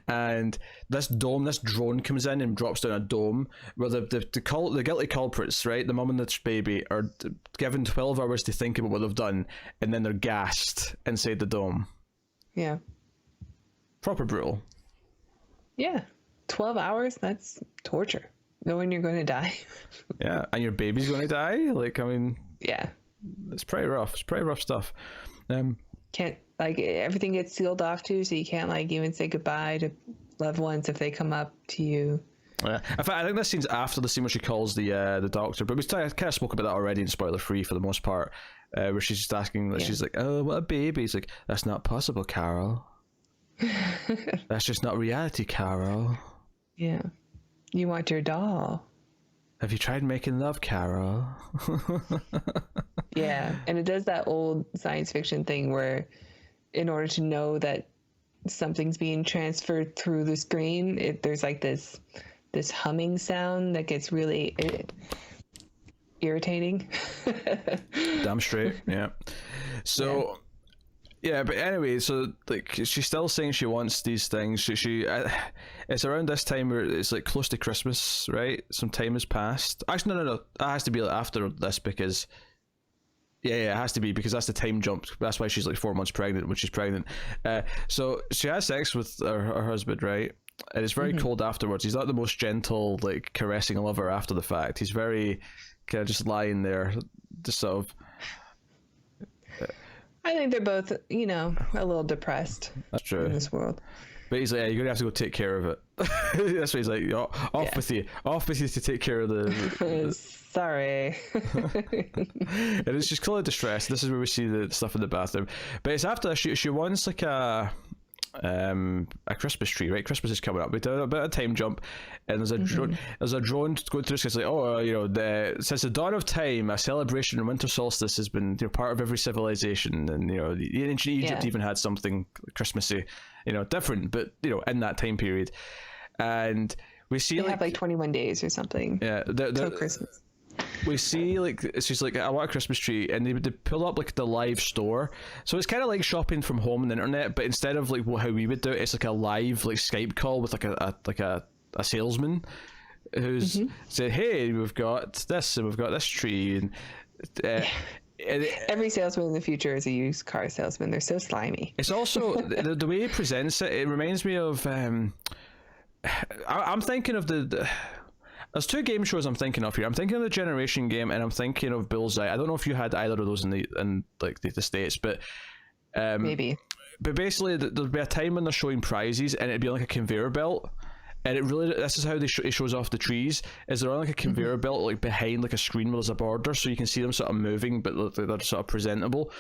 S1: And this drone comes in and drops down a dome where the guilty culprits, right, the mum and the baby, are given 12 hours to think about what they've done, and then they're gassed inside the dome.
S2: Yeah.
S1: Proper brutal.
S2: Yeah. 12 hours? That's torture. Knowing you're going to die.
S1: Yeah, and your baby's going to die? Like, I mean...
S2: Yeah.
S1: It's pretty rough. It's pretty rough stuff.
S2: Can't, like, everything gets sealed off too, so you can't, like, even say goodbye to loved ones if they come up to you.
S1: Yeah. In fact, I think this scene's after the scene where she calls the doctor, but we kind of spoke about that already in spoiler free for the most part, where she's just asking, she's like, oh, what a baby. He's like, that's not possible, Carol. That's just not reality, Carol.
S2: Yeah. You want your doll.
S1: Have you tried making love, Carol?
S2: Yeah. And it does that old science fiction thing where in order to know that something's being transferred through the screen, there's like this humming sound that gets really irritating.
S1: Damn straight. Yeah. So... Yeah, but anyway, so like she's still saying she wants these things. She it's around this time where it's like close to Christmas, right? Some time has passed. Actually, no. It has to be like after this because, yeah, it has to be because that's the time jump. That's why she's like 4 months pregnant when she's pregnant. So she has sex with her husband, right? And it's very cold afterwards. He's not the most gentle, like caressing lover after the fact. He's very kind of just lying there, just sort of.
S2: I think they're both, a little depressed.
S1: That's true.
S2: In this world.
S1: But he's like, you're gonna have to go take care of it. That's why he's like, off with you to take care of the
S2: Sorry.
S1: and it's just clearly distress. This is where we see the stuff in the bathroom. But it's after she wants like a Christmas tree, right? Christmas is coming up. We do a bit of time jump, and there's a drone. There's a drone going through. It's like, since the dawn of time, a celebration of winter solstice has been part of every civilization, and the ancient Egypt even had something Christmassy, different, but in that time period, and we see
S2: they have like 21 days or something.
S1: Yeah,
S2: till Christmas. every salesman in the future is a used car salesman. They're so slimy.
S1: It's also the way he presents it. It reminds me of I'm thinking of there's two game shows I'm thinking of here. I'm thinking of the Generation game, and I'm thinking of Bullseye. I don't know if you had either of those in the States, but
S2: maybe.
S1: But basically, there'd be a time when they're showing prizes, and it'd be like a conveyor belt. And this is how it shows off the trees. Is they're on like a conveyor belt, like behind like a screen where there's a border, so you can see them sort of moving, but they're sort of presentable.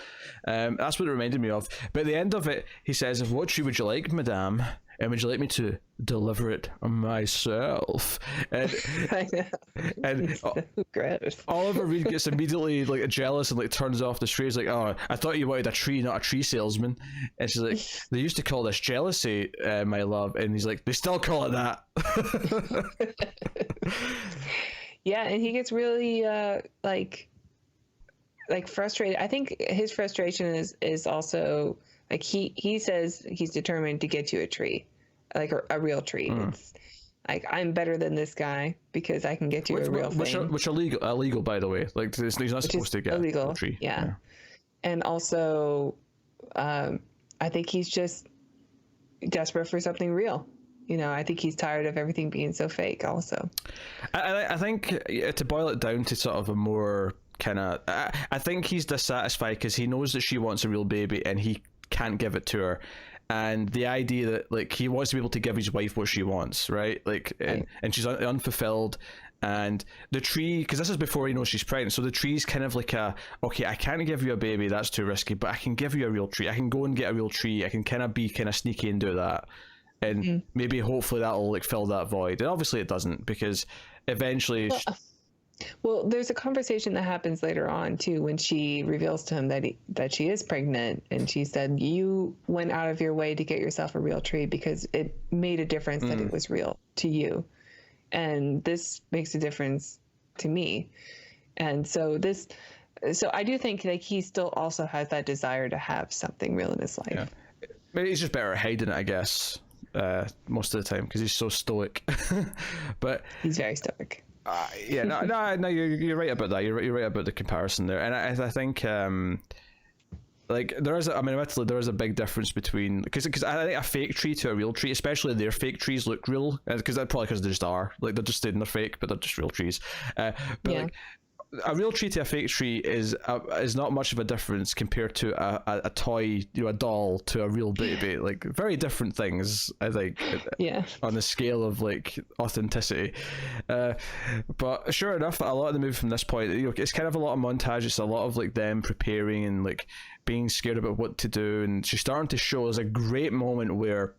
S1: That's what it reminded me of. But at the end of it, he says, "What tree would you like, madame? And would you like me to deliver it myself?" And
S2: so gross.
S1: Oliver Reed gets immediately like jealous and like turns off the tray. He's like, "Oh, I thought you wanted a tree, not a tree salesman." And she's like, "They used to call this jealousy, my love." And he's like, "They still call it that."
S2: Yeah, and he gets really like frustrated. I think his frustration is also like he says he's determined to get you a tree, like a real tree. It's like, I'm better than this guy because I can get you a real thing.
S1: Which are illegal, by the way. Like, he's not supposed to get
S2: illegal.
S1: a tree.
S2: Yeah. And also, I think he's just desperate for something real. I think he's tired of everything being so fake also.
S1: I think to boil it down to sort of a more kind of... I think he's dissatisfied because he knows that she wants a real baby and he can't give it to her. And the idea that like he wants to be able to give his wife what she wants, right? Like, and unfulfilled. And the tree, because this is before he knows she's pregnant, so the tree's kind of like okay, I can't give you a baby, that's too risky, but I can give you a real tree. I can go and get a real tree. I can kind of be kind of sneaky and do that. And maybe hopefully that'll like fill that void. And obviously it doesn't, because eventually...
S2: Well, there's a conversation that happens later on too when she reveals to him that she is pregnant, and she said, "You went out of your way to get yourself a real tree because it made a difference that it was real to you, and this makes a difference to me." And so I do think like he still also has that desire to have something real in his life.
S1: Yeah. Maybe he's just better at hiding it, I guess, most of the time because he's so stoic. But
S2: he's very stoic.
S1: No, you're right about that. You're right about the comparison there, and I think like there is admittedly there is a big difference between because I think a fake tree to a real tree, especially their fake trees look real, because they just are like they're just saying they're fake, but they're just real trees. Like a real tree to a fake tree is not much of a difference compared to a toy, a doll to a real baby. Like very different things, I think. On the scale of like authenticity. But sure enough, a lot of the movie from this point, it's kind of a lot of montage. It's a lot of like them preparing and like being scared about what to do, and she's starting to show. There's a great moment where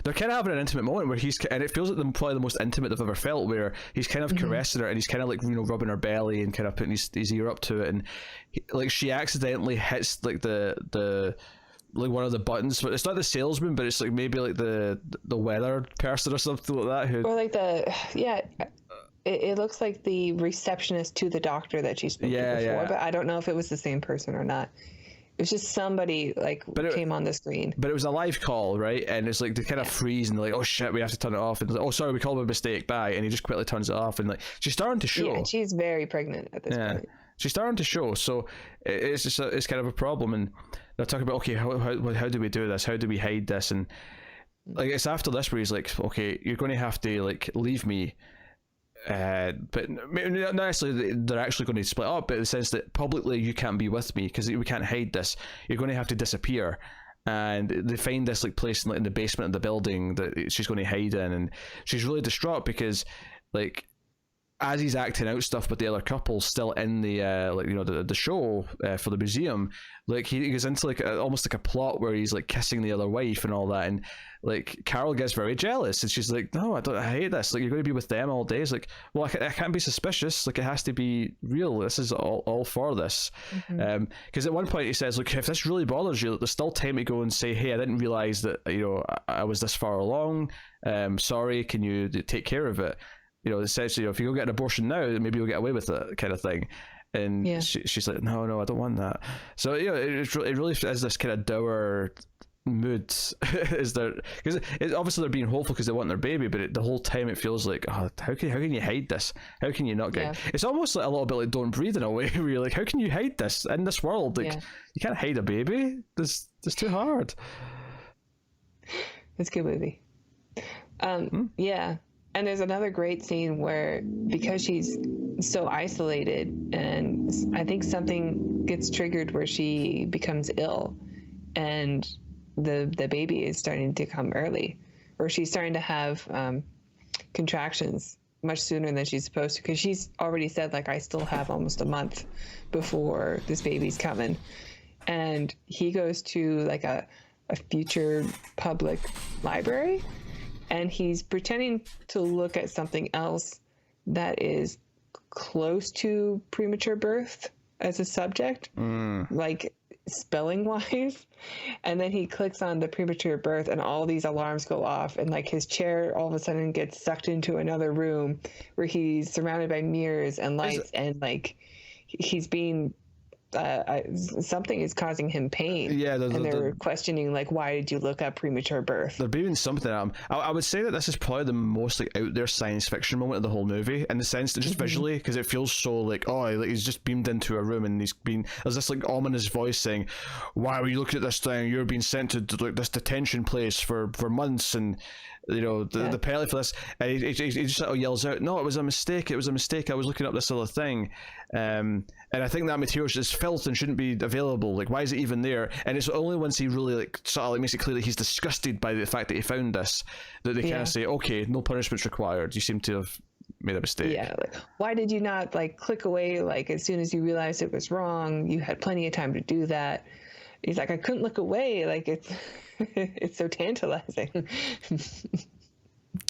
S1: they're kind of having an intimate moment where and it feels like probably the most intimate they've ever felt, where he's kind of caressing her and he's kind of like rubbing her belly and kind of putting his ear up to it, and like she accidentally hits like the like one of the buttons, but it's not the salesman, but it's like maybe like the weather person or something like that,
S2: or like it looks like the receptionist to the doctor that she spoke to before, but I don't know if it was the same person or not. It was just somebody came on the screen. But
S1: it was a live call, right? And it's like they kind of freeze and they're like, "Oh shit, we have to turn it off." And like, "Oh sorry, we called a mistake, bye." And he just quickly turns it off, and like she's starting to show.
S2: Yeah, she's very pregnant at this point.
S1: She's starting to show, so it's just it's kind of a problem. And they're talking about, okay, how do we do this? How do we hide this? And like it's after this where he's like, "Okay, you're going to have to like leave me." But not necessarily they're actually going to split up, but in the sense that publicly you can't be with me because we can't hide this. You're going to have to disappear, and they find this like place in the basement of the building that she's going to hide in, and she's really distraught because like as he's acting out stuff with the other couple still in the the show for the museum, like he goes into like almost like a plot where he's like kissing the other wife and all that, and like Carol gets very jealous and she's like, no, I hate this, like you're going to be with them all day. It's like, well, I can't be suspicious, like it has to be real, this is all for this. Because at one point he says, look, if this really bothers you, there's still time to go and say, hey, I didn't realize that I was this far along, sorry, can you take care of it? Essentially, if you go get an abortion now, maybe you'll get away with it, kind of thing. And she's like, no, I don't want that. So it really is this kind of dour mood. Is there, because obviously they're being hopeful because they want their baby, but the whole time it feels like, oh, how can you hide this? How can you not get? It's almost like a little bit like Don't Breathe in a way, where you're like, how can you hide this in this world? Like you can't hide a baby. It's too hard.
S2: It's a good movie. Yeah. And there's another great scene where, because she's so isolated, and I think something gets triggered where she becomes ill, and the baby is starting to come early, or she's starting to have contractions much sooner than she's supposed to, because she's already said, like, I still have almost a month before this baby's coming. And he goes to like a future public library, and he's pretending to look at something else that is close to premature birth as a subject, like spelling wise. And then he clicks on the premature birth and all these alarms go off, and like his chair all of a sudden gets sucked into another room where he's surrounded by mirrors and lights, and like he's being something is causing him pain. And they're questioning, like, why did you look up premature birth?
S1: They're beaming something at him. I would say that this is probably the most like out there science fiction moment of the whole movie, in the sense that just visually, because it feels so like, he's just beamed into a room and there's this like ominous voice saying, why were you looking at this thing? You're being sent to like this detention place for months, and the penalty for this. And he just yells out, no, it was a mistake, I was looking up this other thing. And I think that material is filth and shouldn't be available. Like, why is it even there? And it's only once he really like sort of like makes it clear that he's disgusted by the fact that he found this, that they kind of say, okay, no punishment's required, you seem to have made a mistake.
S2: Like, why did you not like click away, like as soon as you realized it was wrong? You had plenty of time to do that. He's like, I couldn't look away, like it's it's so tantalizing.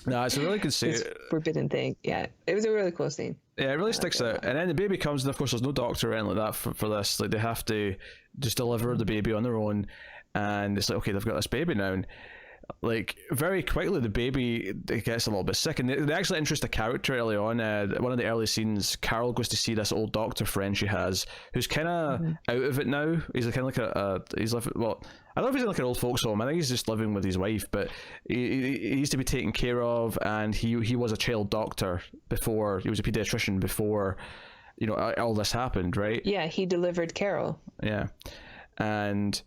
S1: No, it's a really good scene.
S2: This forbidden thing. Yeah, it was a really cool scene.
S1: Yeah, it really sticks out. And then the baby comes, and of course there's no doctor or anything like that for this. Like, they have to just deliver the baby on their own, and it's like, okay, they've got this baby now, and like very quickly the baby gets a little bit sick, and they actually introduce a character early on. One of the early scenes, Carol goes to see this old doctor friend she has, who's kind of out of it now. He's kind of like he's living, well, I don't know if he's in like an old folks home. I think he's just living with his wife, but he used to be taken care of, and he was a child doctor before. He was a pediatrician before all this happened, right?
S2: Yeah, he delivered Carol.
S1: Yeah, and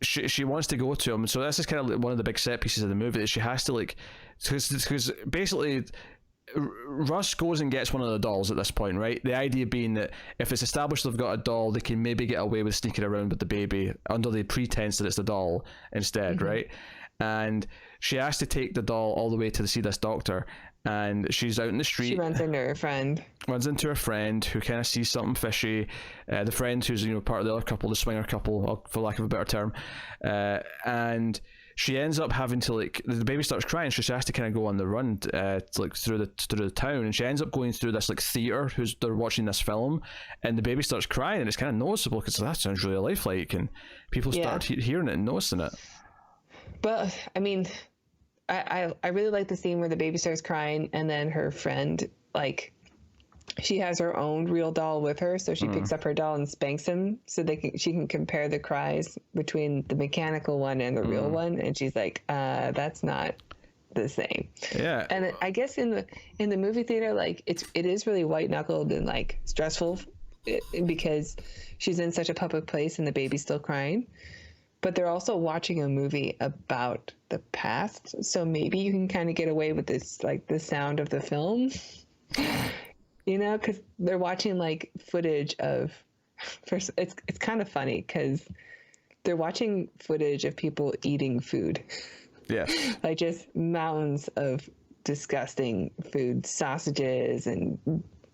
S1: she wants to go to him. So this is kind of one of the big set pieces of the movie, that she has to like, because basically Russ goes and gets one of the dolls at this point, right? The idea being that if it's established they've got a doll, they can maybe get away with sneaking around with the baby under the pretense that it's the doll instead, right? And she has to take the doll all the way to see this doctor, and she's out in the street.
S2: She runs into her friend. Who kind of sees something fishy. The friend who's part of the other couple, the swinger couple, for lack of a better term, and she ends up having to, like, the baby starts crying, so she has to kind of go on the run, like through the town, and she ends up going through this like theater. They're watching this film, and the baby starts crying, and it's kind of noticeable because that sounds really lifelike, and people start hearing it and noticing it. But I mean, I really like the scene where the baby starts crying, and then her friend, like, she has her own real doll with her, so she picks up her doll and spanks him so she can compare the cries between the mechanical one and the real one, and she's like, that's not the same.
S1: Yeah.
S2: And I guess in the movie theater, like, it is really white knuckled and like stressful because she's in such a public place and the baby's still crying. But they're also watching a movie about the past, so maybe you can kind of get away with this, like, the sound of the film, because they're watching like footage of. First, it's kind of funny because they're watching footage of people eating food.
S1: Yeah.
S2: Like just mountains of disgusting food, sausages and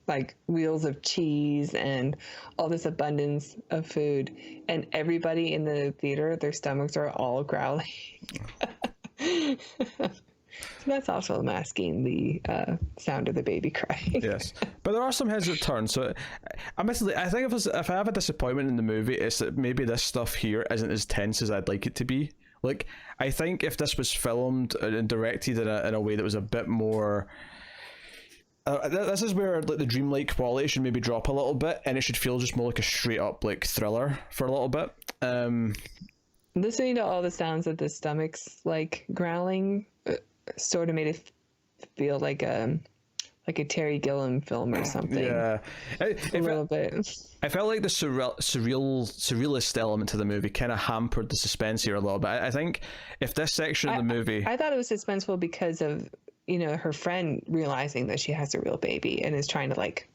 S2: like wheels of cheese and all this abundance of food. And everybody in the theater, their stomachs are all growling. So that's also masking the sound of the baby crying.
S1: Yes, but there are some heads that turn. So, admittedly, I think if I have a disappointment in the movie, it's that maybe this stuff here isn't as tense as I'd like it to be. Like, I think if this was filmed and directed in a way that was a bit more, this is where like the dreamlike quality should maybe drop a little bit, and it should feel just more like a straight up like thriller for a little bit.
S2: Listening to all the sounds of the stomachs like growling sort of made it feel like a Terry Gilliam film or something.
S1: Yeah,
S2: a little bit.
S1: I felt like the surrealist element to the movie kind of hampered the suspense here a little bit. I think if this section of the movie,
S2: I thought it was suspenseful because of her friend realizing that she has a real baby and is trying to like.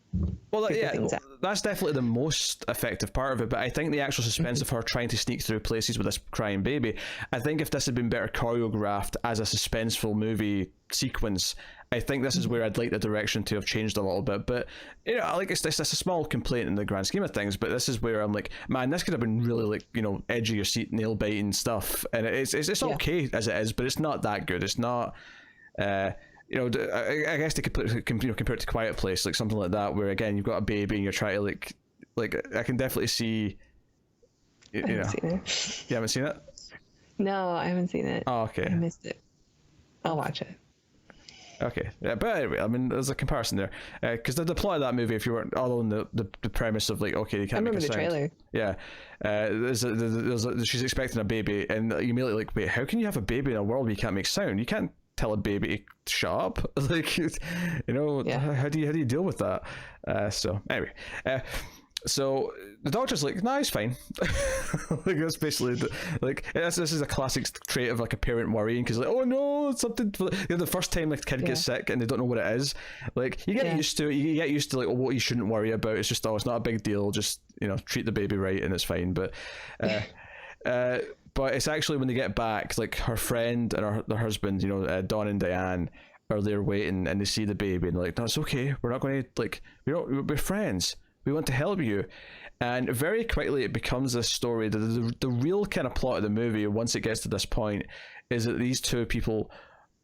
S1: Well, yeah, that's definitely the most effective part of it, but I think the actual suspense of her trying to sneak through places with this crying baby, I think if this had been better choreographed as a suspenseful movie sequence, I think this is where I'd like the direction to have changed a little bit. But like it's a small complaint in the grand scheme of things, but this is where I'm like, man, this could have been really like edge of your seat, nail biting stuff, and it's okay as it is, but it's not that good. It's not. I guess they could compare it to Quiet Place, like something like that, where again you've got a baby and you're trying to like I can definitely see.
S2: I haven't seen it.
S1: You haven't seen it?
S2: No, I haven't seen it.
S1: Oh, okay.
S2: I missed it. I'll watch it.
S1: Okay, yeah, but anyway, I mean, there's a comparison there, because the plot of that movie, if you weren't all on the premise of like, okay, you can't make a sound. I remember the trailer. Yeah, she's expecting a baby, and you immediately like, wait, how can you have a baby in a world where you can't make sound? You can't tell a baby to shut up. Like, how do you deal with that? So anyway, so the doctor's like, nah, he's fine. Like that's basically this is a classic trait of like a parent worrying, because like, oh no, something. The first time like kid gets sick and they don't know what it is, like you get used to it. You get used to like what you shouldn't worry about. It's just it's not a big deal. Just treat the baby right and it's fine. But but it's actually when they get back, like her friend and their husband, Don and Diane, are there waiting, and they see the baby and they're like, no, it's okay. We're not going to we're friends. We want to help you. And very quickly it becomes this story. The real kind of plot of the movie, once it gets to this point, is that these two people,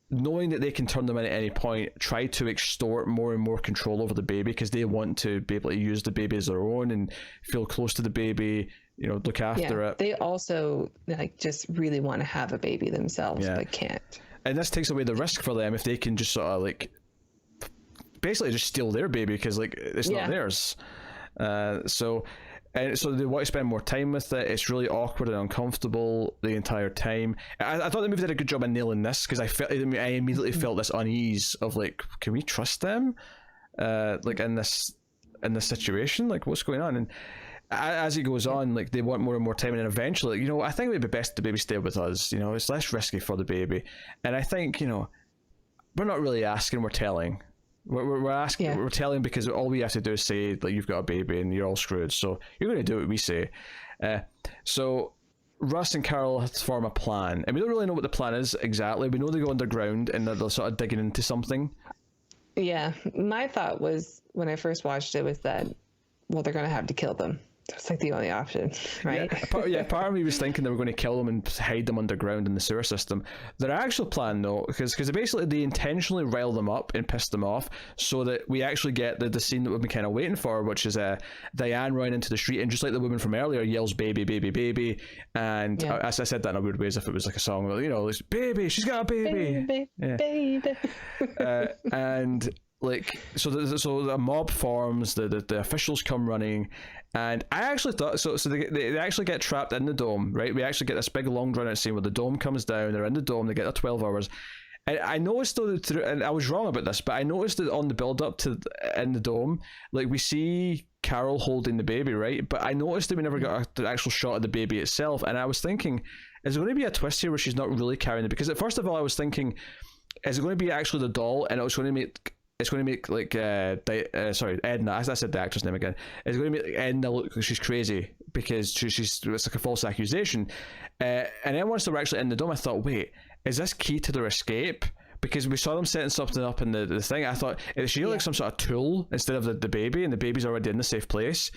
S1: knowing that they can turn them in at any point, try to extort more and more control over the baby, because they want to be able to use the baby as their own and feel close to the baby, look after it.
S2: They also just really want to have a baby themselves, but can't.
S1: And this takes away the risk for them if they can just sort of like basically just steal their baby, because like it's not theirs. So they want to spend more time with it. It's really awkward and uncomfortable the entire time. I thought the movie did a good job of nailing this, because I immediately felt this unease of like, can we trust them? Like in this situation, like what's going on? And as it goes on, like they want more and more time, and then eventually, I think it would be best the baby stay with us. It's less risky for the baby, and I think we're not really asking, we're telling. We're asking, we're telling, because all we have to do is say like you've got a baby and you're all screwed, so you're going to do what we say. So Russ and Carol have to form a plan, and we don't really know what the plan is exactly. We know they go underground and they're sort of digging into something.
S2: Yeah, my thought was when I first watched it was that, well, they're going to have to kill them. That's like the only option, right?
S1: Part of me was thinking they were going to kill them and hide them underground in the sewer system. Their actual plan, though, because basically they intentionally rile them up and piss them off, so that we actually get the scene that we've been kind of waiting for, which is Diane running into the street, and just like the woman from earlier, yells baby, baby, baby, and as I said that in a weird way, as if it was like a song, it's baby, she's got a baby, baby. And like so the mob forms, the officials come running, and I actually thought so they actually get trapped in the dome, right? We actually get this big long drawn out scene where the dome comes down, they're in the dome, they get their 12 hours. And I noticed though and I was wrong about this, but I noticed that on the build up to in the dome, like we see Carol holding the baby, right? But I noticed that we never got the actual shot of the baby itself, and I was thinking, is there going to be a twist here where she's not really carrying it? Because at first of all I was thinking, is it going to be actually the doll, and it's going to make like Edna, I said the actress name again, it's going to make Edna look like she's crazy because it's like a false accusation. And then once they were actually in the dome, I thought, wait, is this key to their escape? Because we saw them setting something up in the thing. I thought, is she like some sort of tool instead of the baby, and the baby's already in the safe place?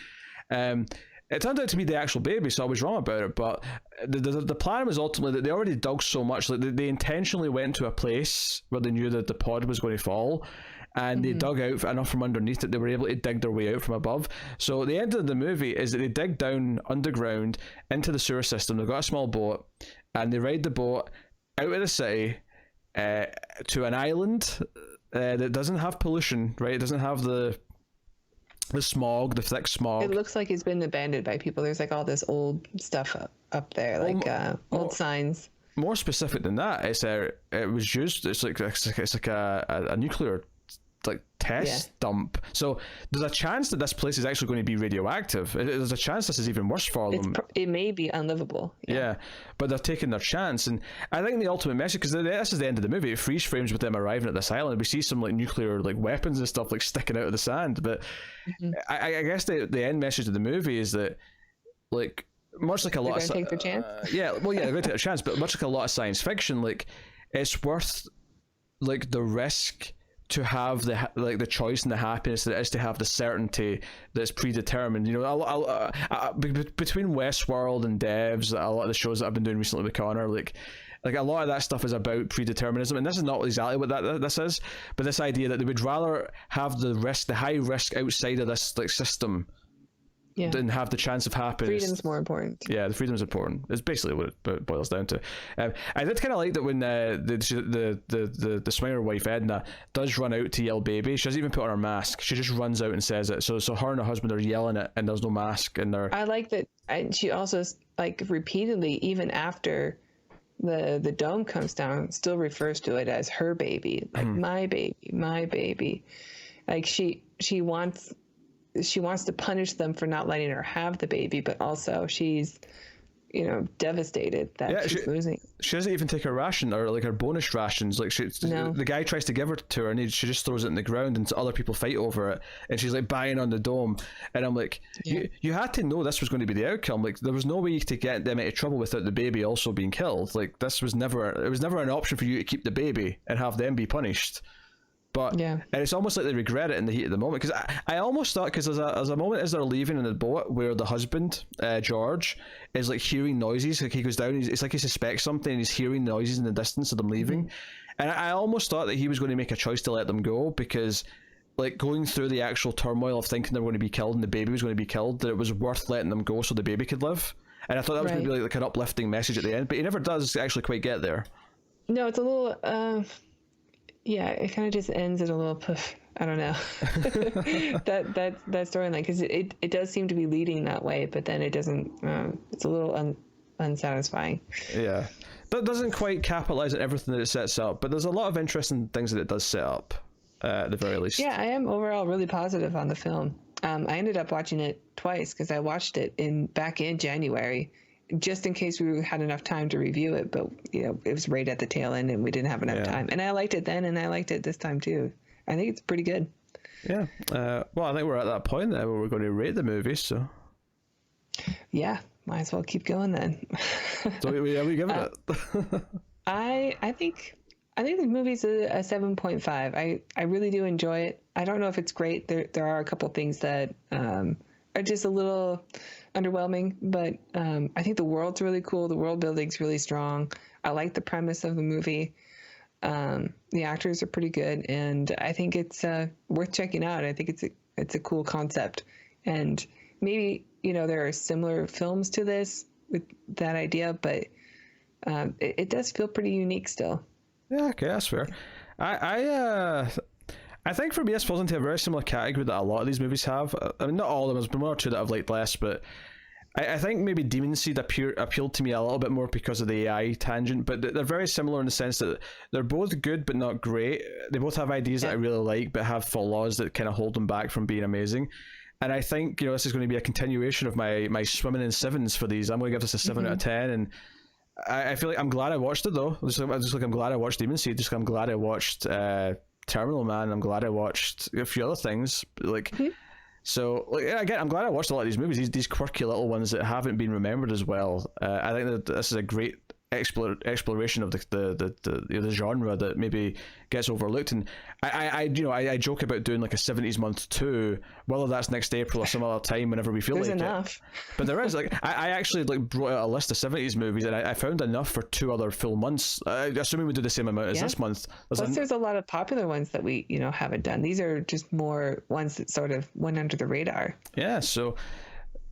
S1: It turned out to be the actual baby, so I was wrong about it. But the plan was ultimately that they already dug so much, like they intentionally went to a place where they knew that the pod was going to fall, and they dug out enough from underneath that they were able to dig their way out from above. So the end of the movie is that they dig down underground into the sewer system. They've got a small boat, and they ride the boat out of the city to an island that doesn't have pollution, right? It doesn't have the smog, the thick smog.
S2: It looks like it's been abandoned by people. There's like all this old stuff up there, like old signs. More
S1: specific than that, it was used. It's like a nuclear like test dump. So there's a chance that this place is actually going to be radioactive. There's a chance this is even worse for them.
S2: It may be unlivable.
S1: Yeah, but they're taking their chance, and I think the ultimate message, because this is the end of the movie, it freeze frames with them arriving at this island. We see some like nuclear like weapons and stuff like sticking out of the sand, but I guess the end message of the movie is that, like, much like a lot of
S2: take their chance.
S1: They're going to take their chance, but much like a lot of science fiction, like it's worth like the risk to have the choice and the happiness that it is to have the certainty that's predetermined. You know, between Westworld and Devs, a lot of the shows that I've been doing recently with Connor, like a lot of that stuff is about predeterminism, and this is not exactly what this is, but this idea that they would rather have the high risk outside of this like system than have the chance of happiness.
S2: Freedom's more important.
S1: Yeah, the freedom's important. It's basically what it boils down to. I did kind of like that when the swinger wife Edna does run out to yell baby. She doesn't even put on her mask. She just runs out and says it. So her and her husband are yelling it, and there's no mask, and they're.
S2: I like that. She also like repeatedly, even after the dome comes down, still refers to it as her baby, like my baby, my baby. Like she wants to punish them for not letting her have the baby, but also she's, devastated that she's losing.
S1: She doesn't even take her ration or like her bonus rations. Like the guy tries to give her to her, and she just throws it in the ground, and other people fight over it, and she's like banging on the dome. And I'm like, you had to know this was going to be the outcome. Like there was no way to get them into trouble without the baby also being killed. Like it was never an option for you to keep the baby and have them be punished. But and it's almost like they regret it in the heat of the moment, because I almost thought, because there's a moment as they're leaving in the boat where the husband George is like hearing noises, like he goes down, it's like he suspects something, and he's hearing noises in the distance of them leaving, and I almost thought that he was going to make a choice to let them go, because like going through the actual turmoil of thinking they were going to be killed and the baby was going to be killed, that it was worth letting them go so the baby could live. And I thought that was going to be like an uplifting message at the end, but he never does actually quite get there.
S2: No, it's a little it kind of just ends at a little poof. I don't know. that storyline, because it does seem to be leading that way, but then it doesn't. It's a little unsatisfying.
S1: Yeah, that doesn't quite capitalize on everything that it sets up, but there's a lot of interesting things that it does set up, at the very least.
S2: Yeah, I am overall really positive on the film. I ended up watching it twice, because I watched it back in January, just in case we had enough time to review it, but it was right at the tail end and we didn't have enough time. And I liked it then, and I liked it this time too. I think it's pretty good.
S1: Yeah. Well, I think we're at that point now where we're going to rate the movie, so. Yeah,
S2: might as well keep going then.
S1: So we give it.
S2: I think the movie's a 7.5. I really do enjoy it. I don't know if it's great. There are a couple things that are just a little underwhelming, but I think the world's really cool. The world building's really strong. I like the premise of the movie. The actors are pretty good, and I think it's worth checking out. I think it's a cool concept, and maybe there are similar films to this with that idea, but it does feel pretty unique still. Yeah,
S1: okay, that's fair. I think for me, this falls into a very similar category that a lot of these movies have. I mean, not all of them. There's been one or two that I've liked less, but I think maybe Demon Seed appealed to me a little bit more because of the AI tangent, but they're very similar in the sense that they're both good but not great. They both have ideas that I really like, but have flaws that kind of hold them back from being amazing. And I think, this is going to be a continuation of my swimming in sevens for these. I'm going to give this a 7 out of 10, and I feel like I'm glad I watched it though. I'm glad I watched Demon Seed. I'm glad I watched Terminal Man. I'm glad I watched a few other things. So, like, again, I'm glad I watched a lot of these movies, these quirky little ones that haven't been remembered as well. I think that this is a great exploration of the genre that maybe gets overlooked. And I joke about doing like a 70s month too, whether that's next April or some other time whenever we feel
S2: There's
S1: like
S2: enough.
S1: it. But there is, like, I actually like brought out a list of 70s movies, and I found enough for 2 other full months, assuming we do the same amount as this month.
S2: There's a lot of popular ones that we haven't done. These are just more ones that sort of went under the radar.
S1: Yeah, so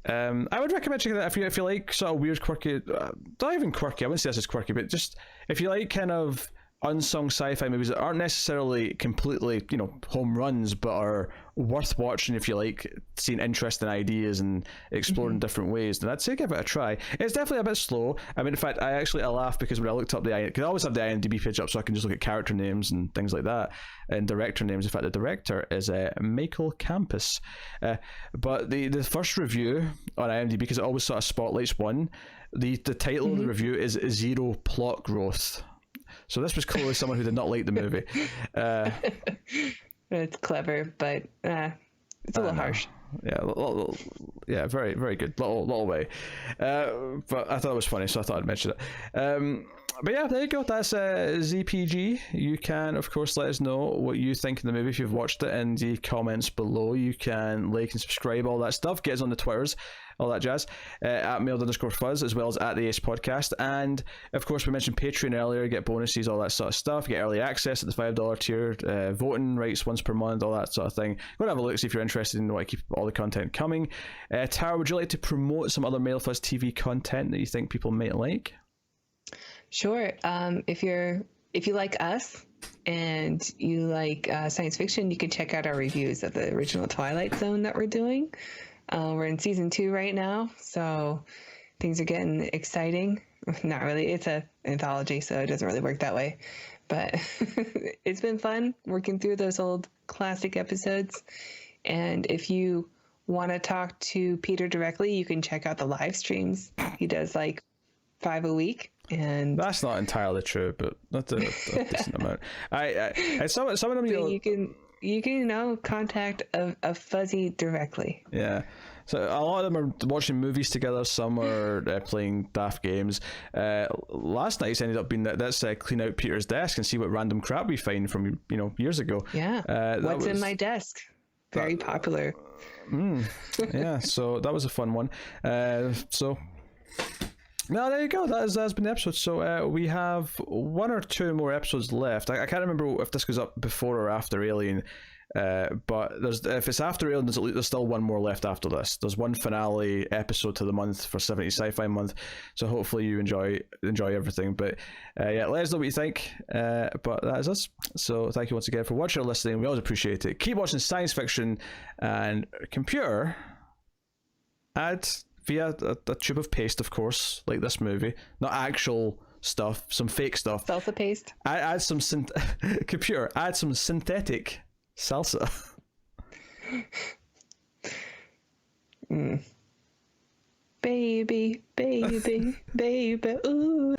S1: I would recommend checking that if you like sort of weird, quirky, not even quirky, I wouldn't say this is quirky, but just if you like kind of unsung sci-fi movies that aren't necessarily completely, home runs, but are worth watching if you like seeing interesting ideas and exploring different ways, then I'd say give it a try. It's definitely a bit slow. I mean, in fact, I laughed because when I looked up because I always have the IMDb page up so I can just look at character names and things like that, and director names. In fact, the director is Michael Campus. But the first review on IMDb, because it always sort of spotlights one, the title of the review is Zero Plot Growth. So this was clearly someone who did not like the movie.
S2: It's clever, but it's a little harsh.
S1: Yeah, very, very good. Little way. But I thought it was funny, so I thought I'd mention it. But yeah, there you go. That's ZPG. You can, of course, let us know what you think of the movie if you've watched it in the comments below. You can like and subscribe, all that stuff. Get us on the Twitters, all that jazz, at @mailed_fuzz, as well as at the Ace Podcast. And of course, we mentioned Patreon earlier. Get bonuses, all that sort of stuff. Get early access at the $5 tier, voting rights once per month, all that sort of thing. Go and have a look, see if you're interested and want to keep all the content coming. Tara, would you like to promote some other Mail Fuzz TV content that you think people might like?
S2: Sure. If you like us and you like science fiction, you can check out our reviews of the original Twilight Zone that we're doing. We're in season 2 right now, so things are getting exciting. Not really. It's an anthology, so it doesn't really work that way. But it's been fun working through those old classic episodes. And if you want to talk to Peter directly, you can check out the live streams. He does like 5 a week. And
S1: that's not entirely true, but that's a decent amount. Some of them
S2: you can contact a Fuzzy directly.
S1: Yeah, so a lot of them are watching movies together. Some are playing daft games. Last night's ended up being let's clean out Peter's desk and see what random crap we find from years ago.
S2: Yeah, what's in my desk? Very popular.
S1: Yeah, so that was a fun one. No, there you go. That's been the episode. So we have 1 or 2 more episodes left. I can't remember if this goes up before or after Alien, but if it's after Alien, there's still 1 more left after this. There's 1 finale episode to the month for 70 Sci-Fi Month. So hopefully you enjoy everything. But yeah, let us know what you think. But that is us. So thank you once again for watching or listening. We always appreciate it. Keep watching science fiction and computer. Via a tube of paste, of course, like this movie. Not actual stuff, some fake stuff.
S2: Salsa paste.
S1: Add some computer. Add some synthetic salsa.
S2: Baby, baby, baby, ooh.